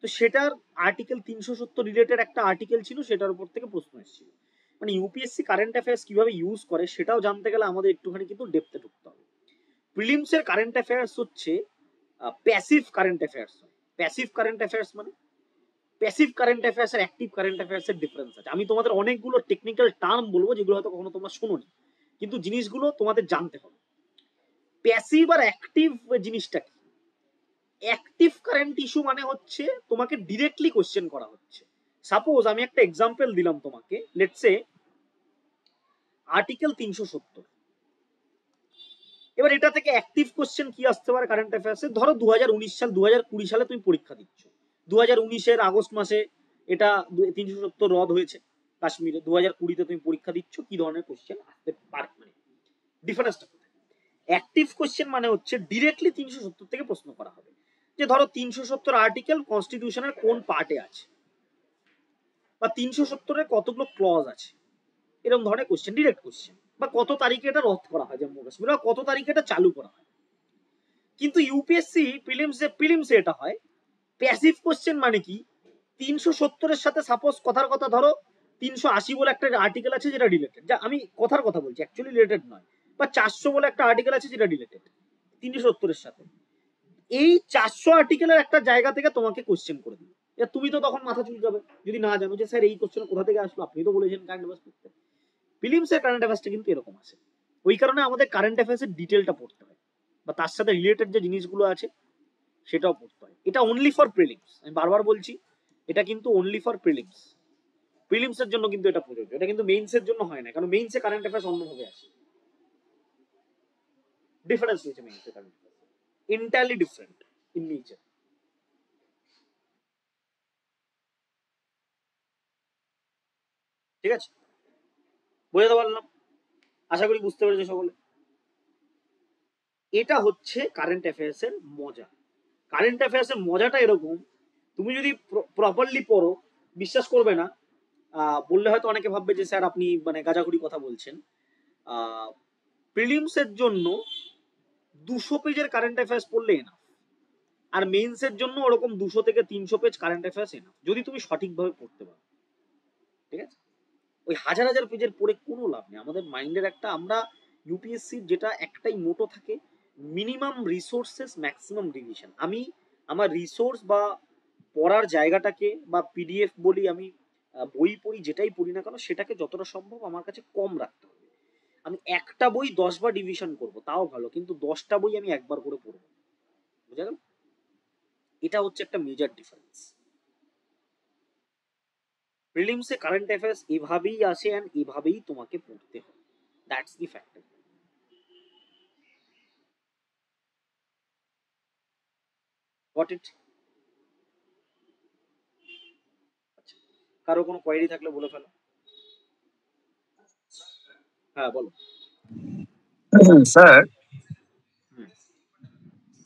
A: তো সেটার আর্টিকেল 370 রিলেটেড একটা আর্টিকেল ছিল, সেটার উপর থেকে প্রশ্ন এসেছিল। মানে ইউপিএসসি কারেন্ট অ্যাফেয়ার্স কিভাবে ইউজ করে সেটাও জানতে গেলে আমাদের একটুখানি কিন্তু ডেপথে ঢুকতে হবে। প্রিলিমস এর কারেন্ট অ্যাফেয়ার্স হচ্ছে passive current affairs. Passive current affairs মানে, প্যাসিভ কারেন্ট অ্যাফেয়ার্স আর অ্যাক্টিভ কারেন্ট অ্যাফেয়ার্স এর ডিফারেন্স আছে। আমি তোমাদের অনেকগুলো টেকনিক্যাল টার্ম বলবো যেগুলো হয়তো কখনো তোমরা শোনোনি, কিন্তু জিনিসগুলো তোমাদের জানতে হবে। প্যাসিভ আর অ্যাক্টিভ জিনিসটা কি? অ্যাক্টিভ কারেন্ট ইস্যু মানে হচ্ছে তোমাকে ডিরেক্টলি কোশ্চেন করা হচ্ছে। সাপোজ আমি একটা এক্সাম্পল দিলাম তোমাকে, লেটস সে আর্টিকেল 370। এবার এটা থেকে অ্যাক্টিভ কোশ্চেন কি আসতে পারে কারেন্ট অ্যাফেয়ার্সে? ধরো 2019 সাল 2020 সালে তুমি পরীক্ষা দিচ্ছ, 2019-এর আগস্ট মাসে এটা 370 রদ হয়েছে কাশ্মীরে, 2020-তে তুমি পরীক্ষা দিচ্ছ, কি ধরনের কোশ্চেন আসতে পারে, মানে ডিফারেন্সটা কোথায়? অ্যাক্টিভ কোশ্চেন মানে হচ্ছে ডিরেক্টলি 370 থেকে প্রশ্ন করা হবে, যে ধরো 370 আর্টিকেল কনস্টিটিউশনের কোন পার্টে আছে, বা 370-এর কতগুলো ক্লজ আছে, এরকম ধরনের কোশ্চেন, ডিরেক্ট কোশ্চেন। বা কত তারিখে এটা রদ করা হয় জম্মু কাশ্মীর, বা কত তারিখে এটা চালু করা হয়। কিন্তু ইউপিএসসি প্রিলিমসে এটা হয় প্যাসিভ কোশ্চেন। মানে কি, 370-এর সাথে সাপোজ কথার কথা ধরো 380 বলে একটা আর্টিকেল আছে যেটা রিলেটেড, যা আমি কথার কথা বলছি, অ্যাকচুয়ালি রিলেটেড নয়, বা 400 বলে একটা আর্টিকেল আছে যেটা রিলেটেড 370-এর সাথে। এই 400 আর্টিকেলের একটা জায়গা থেকে তোমাকে কোশ্চেন করে দিবে, তুমি তো তখন মাথা চুলকাবে যদি না জানো যে স্যার এই কোশ্চেন কোথা থেকে আসলো, আপনি তো বলেছেন কারেন্ট অ্যাফেয়ার্স পড়তে। প্রিলিমসের কারেন্ট অ্যাফেয়ার্সটা কিন্তু এরকম আছে, ওই কারণে আমাদের কারেন্ট অ্যাফেয়ার্সের ডিটেলটা পড়তে হয়। বা তার সাথে রিলেটেড যে জিনিসগুলো আছে সেটাও পড়তে হয়। এটা অনলি ফর প্রিলিমস, আমি বারবার বলছি, এটা কিন্তু অনলি ফর প্রিলিমস। প্রিলিমস এর জন্য কিন্তু এটা প্রযোজ্য, এটা কিন্তু মেইনস এর জন্য হয় না, কারণ মেইনসে কারেন্ট অ্যাফেয়ার্স অন্যভাবে আসে। ডিফারেন্স রয়েছে মেইনসে current affairs, entirely different in nature. ঠিক আছে, বোঝাতে পারলাম? আশা করি বুঝতে পেরেছো সকলে। এটা হচ্ছে কারেন্ট অ্যাফেয়ার্স এর মজা। কারেন্ট অ্যাফেয়ার্স এর মজাটা এরকম, তুমি যদি প্রপারলি পড়ো, বিশ্বাস করবে না, বললে হয়তো অনেকে ভাববে যে স্যার আপনি মানে গাজাখুরি কথা বলছেন। প্রিলিমস এর জন্য 200 পেজের কারেন্ট অ্যাফেয়ার্স পড়লে না, আর মেইনস এর জন্য ওরকম 200 থেকে 300 পেজ কারেন্ট অ্যাফেয়ার্স না, যদি তুমি সঠিকভাবে পড়তে পারো। ঠিক আছে, ওই হাজার হাজার পেজের পড়ে কোনো লাভ নেই। আমাদের মাইন্ডের একটা, আমরা ইউপিএসসির যেটা একটাই মোটো থাকে, মিনিমাম রিসোর্সেস ম্যাক্সিমাম রিভিশন। আমি আমার রিসোর্স বা পড়ার জায়গাটাকে, বা পিডিএফ বলি আমি, বই পড়ি, যেটাই পড়ি না কেন সেটাকে যতটা সম্ভব আমার কাছে কম রাখতে হবে। আমি একটা বই 10 বার ডিভিশন করব তাও ভালো, কিন্তু 10টা বই আমি একবার করে পড়বো। বুঝা গেল? এটা হচ্ছে একটা মেজর ডিফারেন্স। প্রিলিমসে কারেন্ট অ্যাফেয়ার্স এভাবেই আসে এন্ড এভাবেই তোমাকে পড়তে হবে, that's the factor. Got it? আচ্ছা, কারো কোনো কোয়েরি থাকলে বলে ফেলো। হ্যাঁ বলো।
C: স্যার
A: হুম।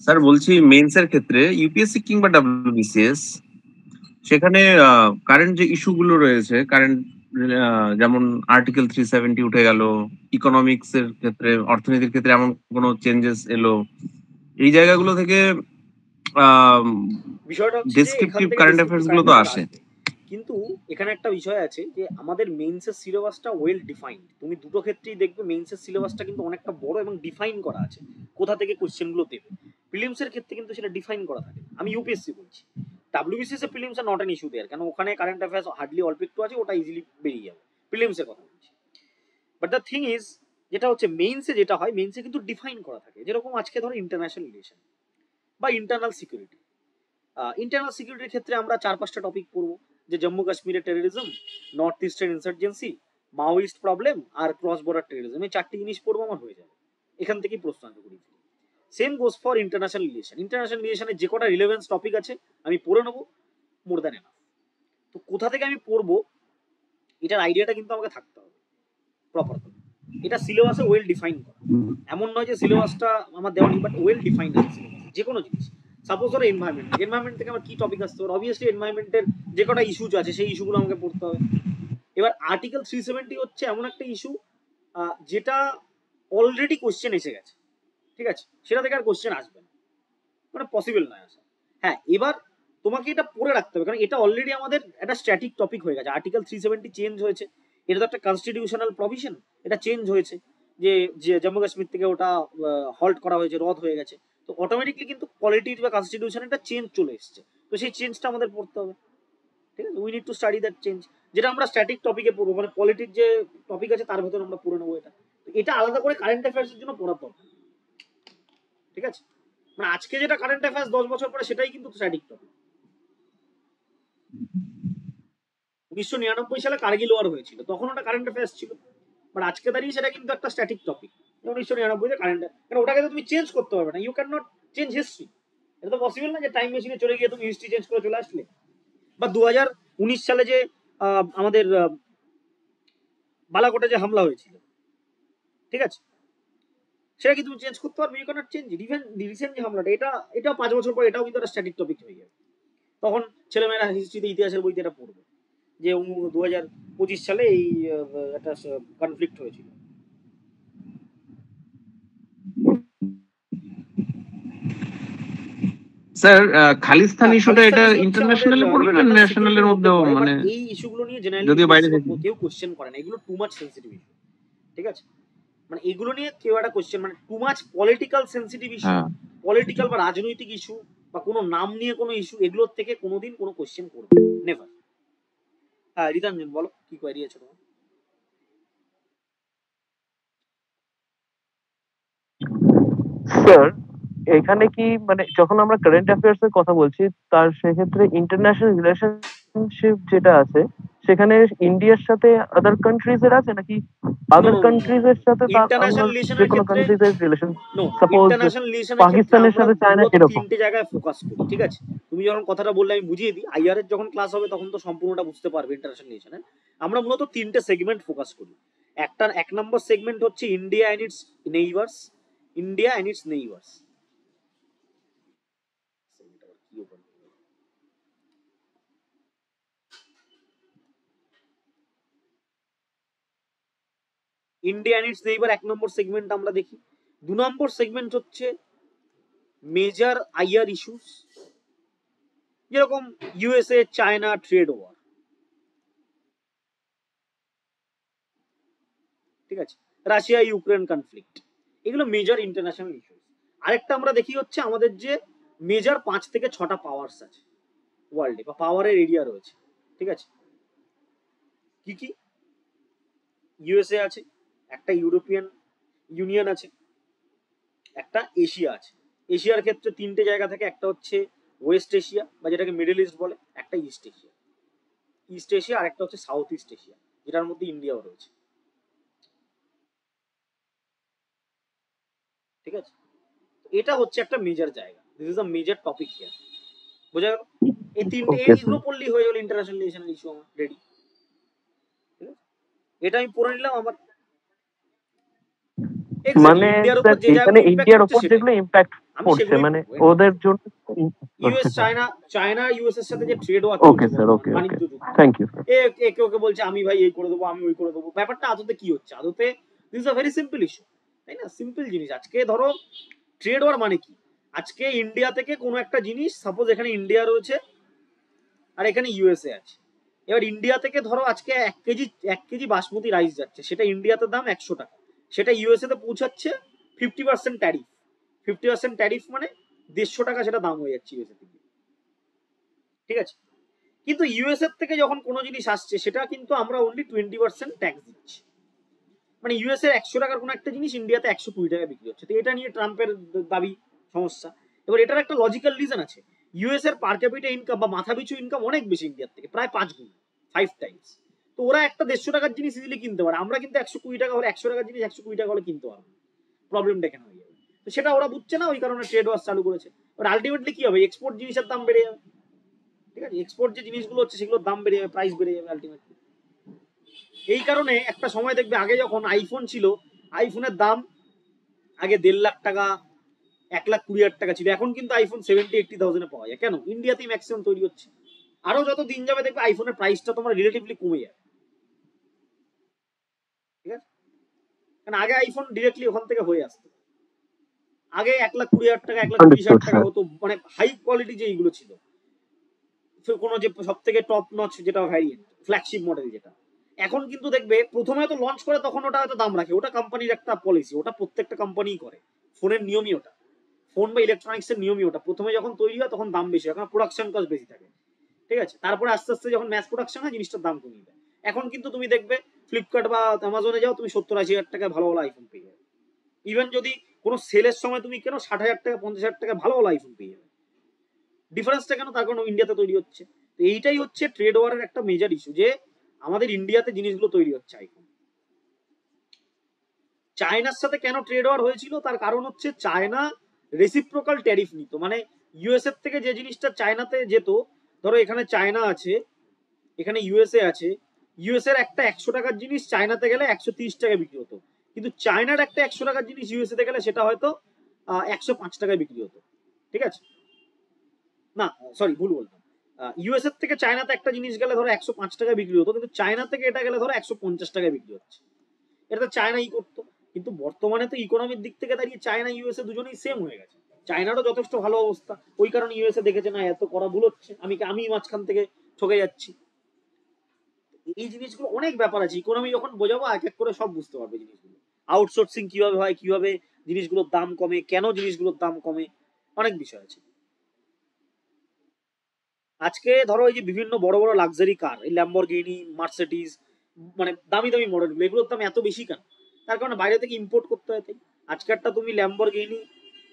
C: স্যার বলছি মেন্স এর ক্ষেত্রে ইউপিএসসি কিংবা ডাব্লিউবিসিএস সেখানে কারেন্ট যে ইস্যু গুলো রয়েছে, কারেন্ট যেমন আর্টিকেল 370 উঠে গেল, ইকোনমিক্স এর ক্ষেত্রে, অর্থনীতির ক্ষেত্রে এমন কোনো চেঞ্জেস এলো, এই জায়গাগুলো থেকে
A: বিষয়টা হচ্ছে যে এখান
C: ডেসক্রিপটিভ
A: থেকে
C: কারেন্ট
A: ডেসক্রিপটিভ
C: অ্যাফেয়ার্স গুলো
A: কারেন্ট
C: তো
A: অ্যাফেয়ার্স
C: আসে।
A: আসবে, কিন্তু এখানে একটা বিষয় আছে যে আমাদের মেইনসের সিলেবাসটা ওয়েল ডিফাইন্ড। তুমি দুটো ক্ষেত্রেই দেখবে মেইনসের সিলেবাসটা কিন্তু অনেকটা বড় এবং ডিফাইন করা আছে, কোথা থেকে কোশ্চেনগুলো দেবে। প্রিলিমসের ক্ষেত্রে কিন্তু সেটা ডিফাইন করা থাকে। আমি ইউপিএসসি বলছি, ডাব্লিউবিসিএস এর prelims are not an issue there, কারণ ওখানে কারেন্ট অ্যাফেয়ার্স হার্ডলি অল্প একটু আছে, ওটা ইজিলি বেরিয়ে যাবে। প্রিলিমসের কথা বলছি। বাট দ্য থিং ইজ, যেটা হচ্ছে মেইনসে যেটা হয়, মেইনসে কিন্তু ডিফাইন করা থাকে। যেরকম আজকে ধরো ইন্টারন্যাশনাল রিলেশন বা ইন্টারনাল সিকিউরিটি। ইন্টারনাল সিকিউরিটির ক্ষেত্রে আমরা 4-5টা টপিক পড়বো, যে জম্মু কাশ্মীরের terrorism, north eastern insurgency, Maoist problem আর ক্রস বর্ডার টেরোরিজম, এই 4টি জিনিস পড়বো, আমার হয়ে যাবে। এখান থেকেই প্রশ্ন আসবে করি। Same goes for international relation. International রিলেশনের যে কটা রিলেভেন্স টপিক আছে আমি পড়ে নেবো, মোর দ্যান এনাফ। তো কোথা থেকে আমি পড়বো এটার আইডিয়াটা কিন্তু আমাকে থাকতে হবে প্রপার। এটা সিলেবাসে ওয়েল ডিফাইন করা, এমন নয় যে সিলেবাসটা আমার দেওয়া নেই, বাট ওয়েল ডিফাইন আছে সিলেবাস। যে কোনো জিনিস, সাপোজ ধরো এনভায়রনমেন্ট থেকে আমার কি টপিক আসতে পারে, অবভিয়াসলি এনভায়রনমেন্টের যে কটা ইস্যুজ আছে সেই ইস্যুগুলো আমাকে পড়তে হবে। এবার আর্টিকেল 370 হচ্ছে এমন একটা ইস্যু যেটা অলরেডি কোশ্চেন এসে গেছে, ঠিক আছে, সেটা থেকে আর কোশ্চেন আসবে না, মানে পসিবল নয় আসা। হ্যাঁ, এবার তোমাকে এটা পড়ে রাখতে হবে, কারণ এটা অলরেডি আমাদের একটা স্ট্যাটিক টপিক হয়ে গেছে। আর্টিকেল 370 চেঞ্জ হয়েছে, এটা তো একটা কনস্টিটিউশনাল প্রভিশন, এটা চেঞ্জ হয়েছে, যে যে জম্মু কাশ্মীর থেকে ওটা হল্ট করা হয়েছে, রদ হয়ে গেছে। তো অটোমেটিকলি কিন্তু পলিটিক্স বা কনস্টিটিউশন একটা চেঞ্জ চলে এসছে, তো সেই চেঞ্জটা আমাদের পড়তে হবে। ঠিক আছে, we need to study that change, যেটা আমরা স্ট্যাটিক টপিকে পড়বো, মানে পলিটিক্স যে টপিক আছে তার ভেতরে আমরা পড়ে নেবো এটা। তো এটা আলাদা করে কারেন্ট অ্যাফেয়ার্স এর জন্য পড়ার দরকার। ঠিক আছে, মানে আজকে যেটা কারেন্ট অ্যাফেয়ার্স 10 বছর পরে সেটাই কিন্তু স্ট্যাটিক টপিক। 1999 সালে কার্গিল ওয়ার হয়েছিল, তখন ওটা কারেন্ট অ্যাফেয়ার্স ছিল, বাট আজকে দাঁড়িয়ে সেটা কিন্তু একটা স্ট্যাটিক টপিক। 1999 কারেন্ট, কারণ ওটাকে তো তুমি চেঞ্জ করতে পারবে না, you can not change history. এটা তো পসিবল না যে টাইম মেশিনে চলে গিয়ে তুমি হিস্ট্রি চেঞ্জ করে চলে আসলে। বা 2019 সালে যে আমাদের বালাকোটে যে হামলা হয়েছিল, ঠিক আছে, সেটা কি তুমি চেঞ্জ করতে পারবে? You can not change. Recent যে হামলাটা, এটা 5 বছর পর এটাও কিন্তু একটা স্ট্যাটিক টপিক হয়ে যাবে। তখন ছেলেমেয়েরা হিস্ট্রিতে, ইতিহাসের বইতে এটা পড়বে যে 2025 সালে এই একটা কনফ্লিক্ট হয়েছিল।
C: স্যার খালিস্তান ইস্যুটা
A: খালিস্তান
C: এটা
A: ইস্যু হচ্ছে আমাদের
C: ইন্টারন্যাশনালে পড়বে না
A: ইন্টারনাল
C: ন্যাশনালের
A: সিকিউরিটির মধ্যে
C: মধ্যেও,
A: পড়ে, বাট
C: মানে
A: এই ইস্যুগুলো নিয়ে জেনারেলি
C: যদিও বাইরে
A: ইউপিএসসি
C: থেকে?
A: কেউ কোশ্চেন করে না, এগুলো টু মাচ সেন্সিটিভ ইস্যু। ঠিক আছে, মানে এগুলো নিয়ে কেউ একটা কোশ্চেন, মানে too much political sensitive issue,
C: হ্যাঁ
A: পলিটিক্যাল বা রাজনৈতিক ইস্যু, বা কোনো নাম নিয়ে কোনো ইস্যু, এগুলোর থেকে কোনোদিন কোনো কোশ্চেন করবে নেভার। হ্যাঁ রিতাঞ্জন বলো, কি কোয়েরি আছে তোমার?
D: স্যার এখানে কি মানে যখন আমরা কারেন্ট অ্যাফেয়ার্স এর কথা বলছি, তার সেক্ষেত্রে ইন্টারন্যাশনাল রিলেশনশিপ যেটা আছে সেখানে ইন্ডিয়ার সাথে আদার কান্ট্রিজ এর আছে নাকি
A: no
D: other
A: no no
D: countries এর সাথে তার আমরা
A: ইন্টারন্যাশনাল
D: যে
A: রিলেশনের
D: কোনো
A: ক্ষেত্রে
D: কান্ট্রিজ এর রিলেশন
A: নো
D: সাপোজ
A: ইন্টারন্যাশনাল রিলেশনের ক্ষেত্রে
D: পাকিস্তানের
A: আমরা
D: সাথে চায়না
A: মূলত
D: এরকম।
A: তিনটে জায়গায় ফোকাস করি, ঠিক আছে? তুমি যখন কথাটা বললে আমি বুঝিয়ে দিই, আইআর এর যখন ক্লাস হবে তখন তো সম্পূর্ণটা বুঝতে পারবে ইন্টারন্যাশনাল রিলেশনে। আমরা মূলত তিনটে সেগমেন্ট ফোকাস করি। এক নম্বর সেগমেন্ট হচ্ছে India and its neighbours, India and its neighbours. India and its neighbour এক নম্বর সেগমেন্ট আমরা দেখি। 2 নম্বর সেগমেন্ট হচ্ছে মেজর আইআর ইস্যুস, যেরকম ইউএসএ চায়না ট্রেড ওয়ার, ঠিক আছে, রাশিয়া ইউক্রেন কনফ্লিক্ট, এগুলো মেজর ইন্টারন্যাশনাল ইস্যুস। আরেকটা আমরা দেখি হচ্ছে আমাদের যে মেজর 5 থেকে 6টা পাওয়ারস আছে ওয়ার্ল্ডে, বা পাওয়ারের এরিয়া রয়েছে, ঠিক আছে? কি কি? ইউএসএ আছে, একটা ইউরোপিয়ান ইউনিয়ন আছে, একটা এশিয়া আছে। এশিয়ার ক্ষেত্রে তিনটে জায়গা থাকে, একটা হচ্ছে ওয়েস্ট এশিয়া বা যেটাকে মিডল ইস্ট বলে, একটা ইস্ট এশিয়া, আর একটা হচ্ছে সাউথ ইস্ট এশিয়া, যেটার মধ্যে ইন্ডিয়াও রয়েছে, ঠিক আছে? এটা হচ্ছে একটা মেজর জায়গা, this is a major topic here, বোঝা গেল? এই তিনটে
D: ওকে
A: এইগুলো পড়লেই হয়ে গেল ইন্টারন্যাশনাল রিলেশনাল ইস্যু আমার রেডি, ঠিক আছে? এটা আমি পড়ে নিলাম আমার
D: মানে
A: ইন্ডিয়ার উপর
D: স্যার
A: যে
D: এখানে
A: জায়গাগুলো ইম্প্যাক্ট
D: ইন্ডিয়ার
A: করছে
D: ওপর
A: সেটাই
D: যেগুলো ইম্প্যাক্ট
A: আমি
D: পড়ছে
A: সেগুলোই
D: মানে
A: পড়বো।
D: ওদের জন্য
A: ইউএস
D: আচ্ছা স্যার।
A: চায়না ইউএস এর সাথে যে ট্রেড ওয়ার
D: ওকে
A: চলছে
D: স্যার,
A: বর্তমানে,
D: ওকে ওকে,
A: বাণিজ্য যুদ্ধ,
D: থ্যাংক ইউ স্যার।
A: একে ওকে বলছে আমি ভাই এই করে দেবো, আমি ওই করে দেবো, ব্যাপারটা আদতে কি হচ্ছে? আদতে this a very simple issue, তাই না? সিম্পল জিনিস। আজকে ধরো ট্রেড ওয়ার মানে কি? আজকে ইন্ডিয়া থেকে কোনো একটা জিনিস, সাপোজ এখানে ইন্ডিয়া রয়েছে আর এখানে ইউএসএ আছে, এবার ইন্ডিয়া থেকে ধরো আজকে 1 কেজি বাসমতি রাইস যাচ্ছে, সেটা ইন্ডিয়াতে দাম 100 টাকা, সেটা ইউএসএ তে পৌঁছাচ্ছে 50% ট্যারিফ। 50% ট্যারিফ মানে 150 টাকা সেটা দাম হয়ে যাচ্ছে ইউএসএ থেকে, ঠিক আছে? কিন্তু ইউএসএ থেকে যখন কোনো জিনিস আসছে সেটা কিন্তু আমরা অনলি 20% ট্যাক্স দিচ্ছি। মানে ইউএসএ 100 টাকার কোনো একটা জিনিস ইন্ডিয়াতে 120 টাকা বিক্রি হচ্ছে। তো এটা নিয়ে ট্রাম্পের দাবি, সমস্যা। এবার এটার একটা লজিক্যাল রিজন আছে, ইউএস এর পার ক্যাপিটা ইনকাম বা মাথা পিছু ইনকাম অনেক বেশি ইন্ডিয়ার থেকে, প্রায় 5 গুণ, 5 টাইমস। তো ওরা একটা 150 টাকার জিনিস ইজিলি কিনতে পারে, আমরা কিন্তু 120 টাকা হলে, 100 টাকার জিনিস 120 টাকা হলে কিনতে পারবো, প্রবলেমটা কেন হয়ে যাবে? তো সেটা ওরা বুঝছে না, ওই কারণে ট্রেড ওয়ার চালু করেছে। এবার আলটিমেটলি কি হবে? এক্সপোর্ট জিনিসের দাম বেড়ে যাবে, ঠিক আছে? এক্সপোর্ট যে জিনিসগুলো হচ্ছে সেগুলোর দাম বেড়ে যাবে, প্রাইস বেড়ে যাবে আলটিমেটলি। এই কারণে একটা সময় দেখবে, আগে যখন আইফোন ছিল, আইফোনের দাম আগে 1.5 লাখ টাকা, 1,20,000 টাকা ছিল, এখন কিন্তু আইফোন 70-80,000 পাওয়া যায়। কেন? ইন্ডিয়াতেই ম্যাক্সিমাম তৈরি হচ্ছে। আরো যত দিন যাবে দেখবে আইফোনের প্রাইসটা তোমার রিলেটিভলি কমে যাবে, ঠিক আছে? কারণ আগে আইফোন ডিরেক্টলি ওখান থেকে হয়ে আসতো, আগে 1,20,000 টাকা, 1,30,000
D: আন্ডারস্টুড
A: টাকা
D: স্যার।
A: হতো, মানে হাই কোয়ালিটি যে এইগুলো ছিল, কোনো যে সব থেকে টপ নচ যেটা ভ্যারিয়েন্ট, ফ্ল্যাগশিপ মডেল যেটা। এখন কিন্তু দেখবে প্রথমে তো লঞ্চ করে তখন ওটা হয়তো দাম রাখে, ওটা কোম্পানির একটা পলিসি, ওটা প্রত্যেকটা কোম্পানিই করে, ফোনের নিয়মই ওটা, ফোন বা ইলেকট্রনিক্স এর নিয়মই ওটা। প্রথমে যখন তৈরি হয় তখন দাম বেশি হয়, কারণ প্রোডাকশন কস্ট বেশি থাকে, ঠিক আছে? তারপরে আস্তে আস্তে যখন ম্যাস প্রোডাকশন হয় জিনিসটার দাম কমিয়ে দেয়। এখন কিন্তু তুমি দেখবে ফ্লিপকার্ট বা অ্যামাজনে যাও, তুমি 70-80 হাজার টাকায় ভালো ভালো আইফোন পেয়ে যাবে। ইভেন যদি কোনো সেলের সময় তুমি কেন 60,000 টাকা 50,000 টাকা ভালো ভালো আইফোন পেয়ে যাবে। ডিফারেন্সটা কেন? তার কারণ ইন্ডিয়াতে তৈরি হচ্ছে। তো এইটাই হচ্ছে ট্রেড ওয়ারের একটা মেজর ইস্যু, যে আমাদের ইন্ডিয়াতে জিনিসগুলো তৈরি হচ্ছে আইফোন। চায়নার সাথে কেন ট্রেড ওয়ার হয়েছিল? তার কারণ হচ্ছে চায়না রেসিপ্রোকাল ট্যারিফ নিত, মানে ইউএসএ থেকে যে জিনিসটা চায়নাতে যেত, ধরো এখানে চায়না আছে, এখানে ইউএসএ আছে, ইউএসএর একটা 100 টাকার জিনিস চায়নাতে গেলে 130 টাকা বিক্রি হতো, কিন্তু চায়নার একটা 100 টাকার জিনিস ইউএসএ তে গেলে সেটা হয়তো 105 টাকায় বিক্রি হতো, ঠিক আছে? না সরি, ভুল বললাম, ইউএসএ থেকে চায়নাতে একটা জিনিস গেলে ধরো 105 টাকায় বিক্রি হতো, কিন্তু চায়না থেকে এটা গেলে ধরো 150 টাকায় বিক্রি হচ্ছে। এটা তো চায়নাই করতো, কিন্তু বর্তমানে তো ইকোনমির দিক থেকে দাঁড়িয়ে চায়না ইউএসএ দুজনেই সেম হয়ে গেছে। চায়নারও যথেষ্ট ভালো অবস্থা, ওই কারণে ইউএসএ দেখেছে না এত করা ভুল হচ্ছে, আমি মাঝখান থেকে ঠকে যাচ্ছি। এই জিনিসগুলো অনেক ব্যাপার আছে, ইকোনমি যখন বোঝাবো এক এক করে সব বুঝতে পারবে জিনিসগুলো। আউটসোর্সিং কিভাবে হয়, কিভাবে জিনিসগুলোর দাম কমে, কেন জিনিসগুলোর দাম কমে, অনেক বিষয় আছে। আজকে ধরো এই যে বিভিন্ন বড় বড় লাক্সারি কার, এই ল্যাম্বরগিনি, মার্সিডিজ, মানে দামি দামি মডেলগুলো, এগুলোর দাম এত বেশি কেন? তার কারণে বাইরে থেকে ইম্পোর্ট করতে হয়। তাই আজকেরটা তুমি ল্যাম্বরগিনি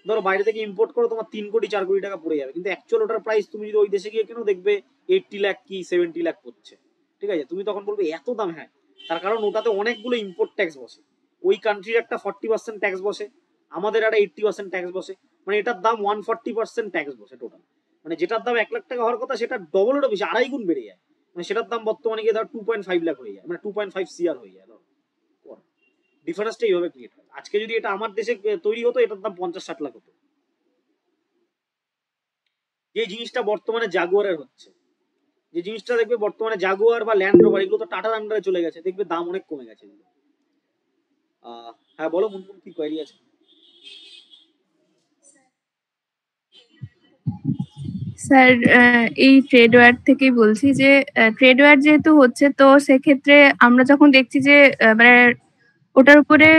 A: ধরো বাইরে থেকে ইম্পোর্ট করো, তোমার 3 কোটি 4 কোটি টাকা পড়ে যাবে, কিন্তু অ্যাকচুয়াল ওটার প্রাইস তুমি যদি ওই দেশে গিয়ে কেনো দেখবে 80 লাখ কি 70 লাখ পড়ছে। ঠিক আছে, তুমি তখন বলবে এত দাম। হ্যাঁ, তার কারণ ওটাতে অনেকগুলো ইম্পোর্ট ট্যাক্স বসে। ওই কান্ট্রির একটা 40% ট্যাক্স বসে, আমাদের একটা 80% ট্যাক্স বসে, মানে এটার দাম 140% ট্যাক্স বসে টোটাল। মানে যেটার দাম 1 লাখ টাকা হওয়ার কথা সেটা ডবলেরও বেশি, 2.5 গুণ বেড়ে যায়। মানে সেটার দাম বর্তমানে গিয়ে ধর 2.5 লাখ হয়ে যায়, মানে 2.5 CR হয়ে যায়। ধর ডিফারেন্সটা এইভাবে ক্রিয়েট হয়। আজকে যদি এটা আমার দেশে তৈরি হতো, এটার দাম 50-60 লাখ হতো। যে জিনিসটা বর্তমানে জাগুয়ারের হচ্ছে, যে জিনিসটা দেখবে বর্তমানে জাগুয়ার বা ল্যান্ড রোভার, এগুলো তো টাটার আন্ডারে চলে গেছে, দেখবে দাম অনেক কমে গেছে। হ্যাঁ বলো মুনমুন, কি কোয়েরি আছে?
E: স্যার এই ট্রেড ওয়ার থেকেই বলছি যে ট্রেড ওয়ার যেহেতু হচ্ছে, তো সেক্ষেত্রে আমরা যখন দেখছি যে মানে ওটার উপরে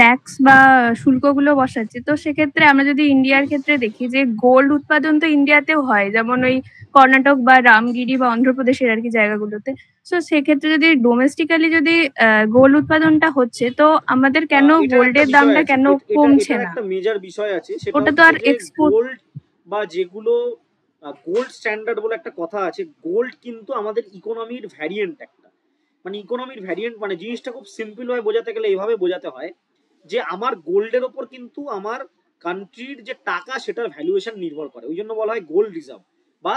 E: ট্যাক্স বা শুল্কগুলো বসাচ্ছে, তো সেক্ষেত্রে আমরা যদি ইন্ডিয়ার ক্ষেত্রে দেখি যে গোল্ড উৎপাদন তো ইন্ডিয়াতেও হয়, যেমন ওই কর্ণাটক বা রামগিরি বা অন্ধ্রপ্রদেশের আর কি জায়গাগুলোতে। তো সেক্ষেত্রে যদি ডোমেস্টিক্যালি যদি গোল্ড উৎপাদনটা হচ্ছে, তো আমাদের কেন গোল্ডের দামটা কেন কমছে না?
A: একটা মেজর বিষয় আছে, সেটা
E: ওটা তো আর এক্সপোর্ট।
A: গোল্ড বা যেগুলো গোল্ড স্ট্যান্ডার্ড বলে একটা কথা আছে, গোল্ড কিন্তু আমাদের ইকোনমির ভ্যারিয়েন্ট একটা। মানে ইকোনমির ভ্যারিয়েন্ট মানে জিনিসটা খুব সিম্পল ভাবে বোঝাতে গেলে এইভাবে বোঝাতে হয় যে আমার গোল্ডের ওপর কিন্তু আমার কান্ট্রির যে টাকা সেটার ভ্যালুয়েশন নির্ভর করে। ওই জন্য বলা হয় গোল্ড রিজার্ভ, বা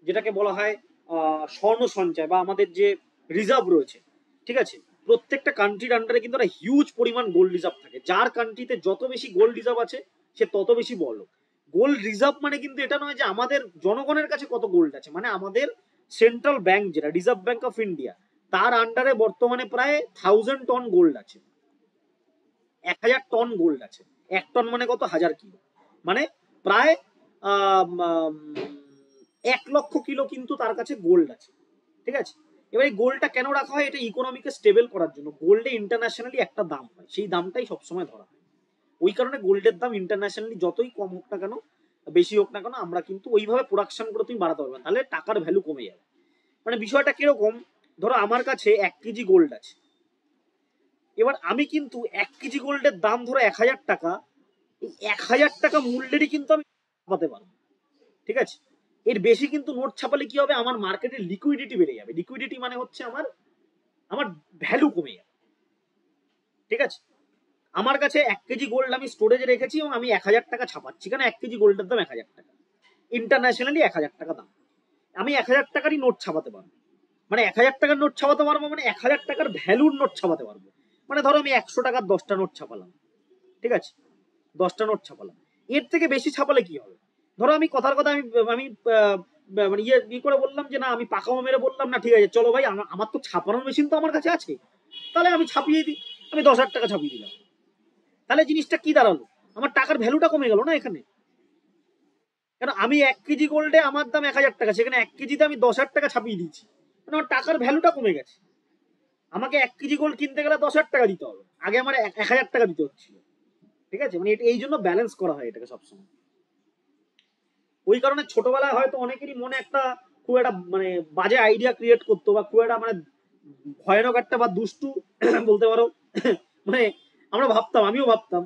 A: যেটাকে বলা হয় স্বর্ণ সঞ্চয়, বা আমাদের যে রিজার্ভ রয়েছে। ঠিক আছে, প্রত্যেকটা কান্ট্রির আন্ডারে কিন্তু একটা হিউজ পরিমাণ গোল্ড রিজার্ভ থাকে। যার কান্ট্রিতে যত বেশি গোল্ড রিজার্ভ আছে সে তত বেশি বড়। গোল্ড রিজার্ভ মানে কিন্তু এটা নয় যে আমাদের জনগণের কাছে কত গোল্ড আছে, মানে আমাদের সেন্ট্রাল ব্যাংক যেটা রিজার্ভ ব্যাংক অফ ইন্ডিয়া, তার আন্ডারে বর্তমানে প্রায় 1000 টন গোল্ড আছে। 1000 টন গোল্ড আছে। 1 টন মানে কত? 1000 কিলো, মানে প্রায় 1 লক্ষ কিলো কিন্তু তার কাছে গোল্ড আছে। ঠিক আছে, এবার এই গোল্ডটা কেন রাখা হয়? এটা ইকোনমিকে স্টেবল করার জন্য। গোল্ডে ইন্টারন্যাশনালি একটা দাম হয়, সেই দামটাই সবসময় ধরা হয়। ওই কারণে গোল্ডের দাম ইন্টারন্যাশনালি যতই কম হোক না কেন, বেশি হোক না কেন, আমরা কিন্তু ওইভাবে প্রোডাকশন করে তুমি বাড়াতে পারবে না, তাহলে টাকার ভ্যালু কমে যাবে। মানে বিষয়টা কিরকম, ধরো আমার কাছে 1 কেজি গোল্ড আছে, এবার আমি কিন্তু 1 কেজি গোল্ডের দাম ধরো 1000 টাকা, এই 1000 টাকা মূল্যেরই কিন্তু আমি ছাপাতে পারবো। ঠিক আছে, এর বেশি কিন্তু নোট ছাপালে কি হবে? আমার মার্কেটের লিকুইডিটি বেড়ে যাবে। লিকুইডিটি মানে হচ্ছে আমার ভ্যালু কমে যাবে। ঠিক আছে, আমার কাছে 1 কেজি গোল্ড আমি স্টোরেজে রেখেছি এবং আমি 1000 টাকা ছাপাচ্ছি, কেন? 1 কেজি গোল্ডের দাম 1000 টাকা, ইন্টারন্যাশনালি 1000 টাকা দাম। আমি 1000 টাকারই নোট ছাপাতে পারবো, মানে 1000 টাকার নোট ছাপাতে পারবো, মানে 1000 টাকার ভ্যালুর নোট ছাপাতে পারবো। মানে ধরো আমি 100 টাকার 10টা নোট ছাপালাম। ঠিক আছে, 10টা নোট ছাপালাম। এর থেকে বেশি ছাপালে কি হবে? ধরো আমি কথার কথা আমি মানে ইয়ে করে বললাম যে না, আমি পাকাও মেরে বললাম না ঠিক আছে চলো ভাই, আমার তো ছাপানোর মেশিন তো আমার কাছে আছে, তাহলে আমি ছাপিয়ে দিই, আমি 10,000 টাকা ছাপিয়ে দিলাম। তাহলে জিনিসটা কি দাঁড়ালো? আমার টাকার ভ্যালুটা কমে গেল না এখানে? কেন? আমি 1 কেজি গোল্ডে আমার দাম 1000 টাকা, সেখানে 1 কেজিতে আমি 10,000 টাকা ছাপিয়ে দিচ্ছি, মানে আমার টাকার ভ্যালুটা কমে গেছে। আমাকে 1 কেজি গোল্ড কিনতে গেলে 10,000 টাকা দিতে হবে, আগে আমার 1000 টাকা দিতে হচ্ছিল। ঠিক আছে, মানে এই জন্য ব্যালেন্স করা হয় এটাকে সবসময়। ওই কারণে ছোটবেলায় হয়তো অনেকেরই মনে একটা খুব একটা মানে বাজে আইডিয়া ক্রিয়েট করতো, বা খুব একটা মানে ভয়ানক একটা বা দুষ্টু বলতে পারো মানে আমরা ভাবতাম, আমিও ভাবতাম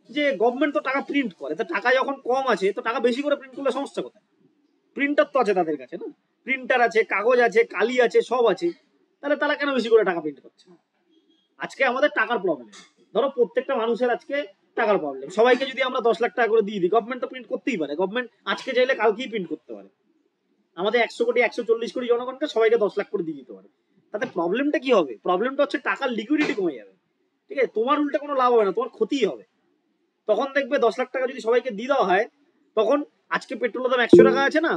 A: যে গভর্নমেন্ট তো টাকা প্রিন্ট করে, তো টাকা যখন কম আছে তো টাকা বেশি করে প্রিন্ট করলে সমস্যা কোথায়? প্রিন্টার তো আছে তাদের কাছে, না? প্রিন্টার আছে, কাগজ আছে, কালি আছে, সব আছে, তাহলে তারা কেন বেশি করে টাকা প্রিন্ট করছে? আজকে আমাদের টাকার প্রবলেম। ধরো প্রত্যেকটা মানুষের আজকে টাকার প্রবলেম, সবাইকে যদি আমরা 10 লাখ টাকা করে দিয়ে দিই, গভর্নমেন্ট তো প্রিন্ট করতেই পারে। গভর্নমেন্ট আজকে চাইলে কালকেই প্রিন্ট করতে পারে। আমাদের 100 কোটি 140 কোটি জনগণকে সবাইকে 10 লাখ করে দিয়ে দিতে পারে। তাতে প্রবলেমটা কি হবে? প্রবলেমটা হচ্ছে টাকার লিকুইডিটি কমে যাবে। ঠিক আছে, তোমার উল্টে কোনো লাভ হবে না, তোমার ক্ষতিই হবে। তখন দেখবে 10 লাখ টাকা যদি সবাইকে দিয়ে দেওয়া হয়, তখন আজকে পেট্রোলের দাম 100 টাকা আছে না,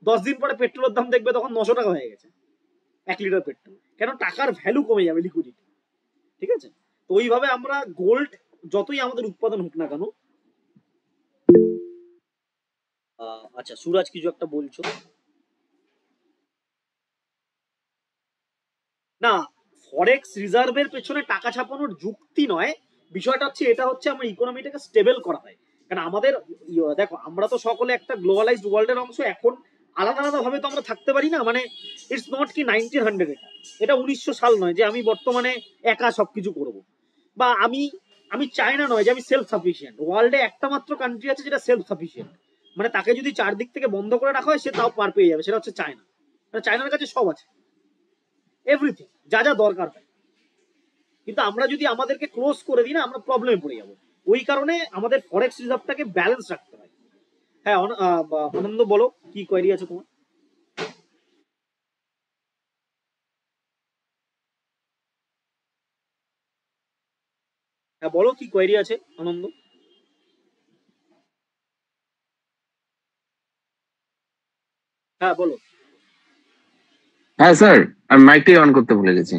A: 10 দিন পরে পেট্রোলের দাম দেখবে তখন 900 টাকা হয়ে গেছে 1 লিটার পেট্রোল। কেন? টাকার ভ্যালু কমে যাবে, লিকুইডিটি। ঠিক আছে, তো ওইভাবে আমরা গোল্ড যতই আমাদের উৎপাদন হোক না কেন। আচ্ছা সুরাজ কিছু একটা বলছো? না, ফরেক্স রিজার্ভের পেছনে টাকা ছাপানোর যুক্তি নয়, বিষয়টা হচ্ছে এটা হচ্ছে আমার ইকোনমিটাকে স্টেবল করা হয়। কারণ আমাদের দেখো, আমরা তো সকলে একটা গ্লোবালাইজড ওয়ার্ল্ডের অংশ, এখন আলাদা আলাদা ভাবে তো আমরা থাকতে পারি না। মানে ইটস নট কি 1900, এটা 1900 সাল নয় যে আমি বর্তমানে একা সবকিছু করব, বা আমি আমি চাইনা নয় যে আমি সেলফ সাফিসিয়েন্ট, ওয়ার্ল্ডে একটা মাত্র কান্ট্রি আছে যেটা সেলফ সাফিসিয়েন্ট, মানে তাকে যদি চারদিক থেকে বন্ধ করে রাখা হয় সে তাও পার পেয়ে যাবে, সেটা হচ্ছে চায়না। মানে চায়নার কাছে সব আছে, এভরিথিং, যা যা দরকার হয়। কিন্তু আমরা যদি আমাদেরকে ক্লোজ করে দিই না, আমরা প্রবলেমে পড়ে যাবো। ওই কারণে আমাদের ফরেক্স রিজার্ভটাকে ব্যালেন্স রাখতে হয়। হ্যাঁ আনন্দ বলো, কি কোয়েরি আছে তোমার? হ্যাঁ বলো, কি কোয়েরি আছে আনন্দ? হ্যাঁ বলো।
C: হ্যাঁ স্যার, আমি মাইকটাই অন করতে ভুলে গেছি।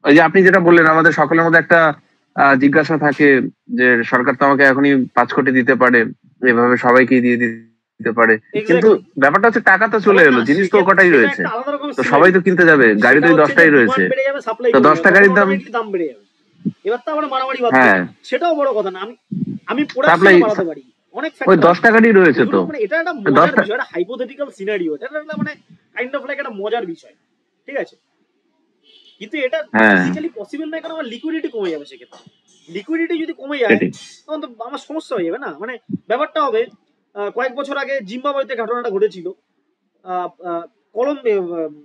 C: ওই যে আপনি যেটা বললেন, আমাদের সকলের মধ্যে একটা জিজ্ঞাসা থাকে যে সরকার তো আমাকে এখনই 5 কোটি দিতে পারে, এভাবে সবাইকে দিয়ে দিতে পারে, কিন্তু
A: এক্স্যাক্টলি।
C: ব্যাপারটা হচ্ছে টাকা তো চলে
A: আবার
C: এলো,
A: না,
C: জিনিস তো কটাই
A: সেটা
C: রয়েছে,
A: একটা আলাদা রকমের
C: তো সবাই
A: সিনারি।
C: তো কিনতে যাবে, গাড়ি
A: সেটা
C: তো ওই
A: হচ্ছে যে
C: 10টাই রয়েছে,
A: ডিমান্ড বেড়ে যাবে, সাপ্লাই
C: তো
A: কমে
C: দশ
A: যাবে,
C: টাকারই
A: তখন
C: দাম।
A: অটোমেটিকলি দাম বেড়ে যাবে। এবার তো আমরা মারামারি বাদ
C: হ্যাঁ,
A: দিলাম, সেটাও বড় কথা না। আমি আমি
C: সাপ্লাই
A: প্রোডাকশনও বাড়াতে পারি, অনেক
C: ওই
A: ফ্যাক্টর
C: 10
A: আছে।
C: টাকারই রয়েছে
A: এগুলো
C: তো।
A: মানে এটা একটা
C: তো
A: মজার
C: 10টা,
A: বিষয়, একটা হাইপোথেটিক্যাল সিনারিও, এটা একটা মানে কাইন্ড অফ লাইক একটা মজার বিষয়, ঠিক আছে? কিন্তু এটা
C: হ্যাঁ
A: ফিজিক্যালি পসিবল নয়, কারণ আমার লিকুইডিটি কমে যাবে। সেক্ষেত্রে লিকুইডিটি যদি কমে যায়
C: সেটাই।
A: তখন তো আমার সমস্যা হয়ে যাবে না। মানে ব্যাপারটা হবে, কয়েক বছর আগে জিম্বাবুয়েতে ঘটনাটা ঘটেছিল,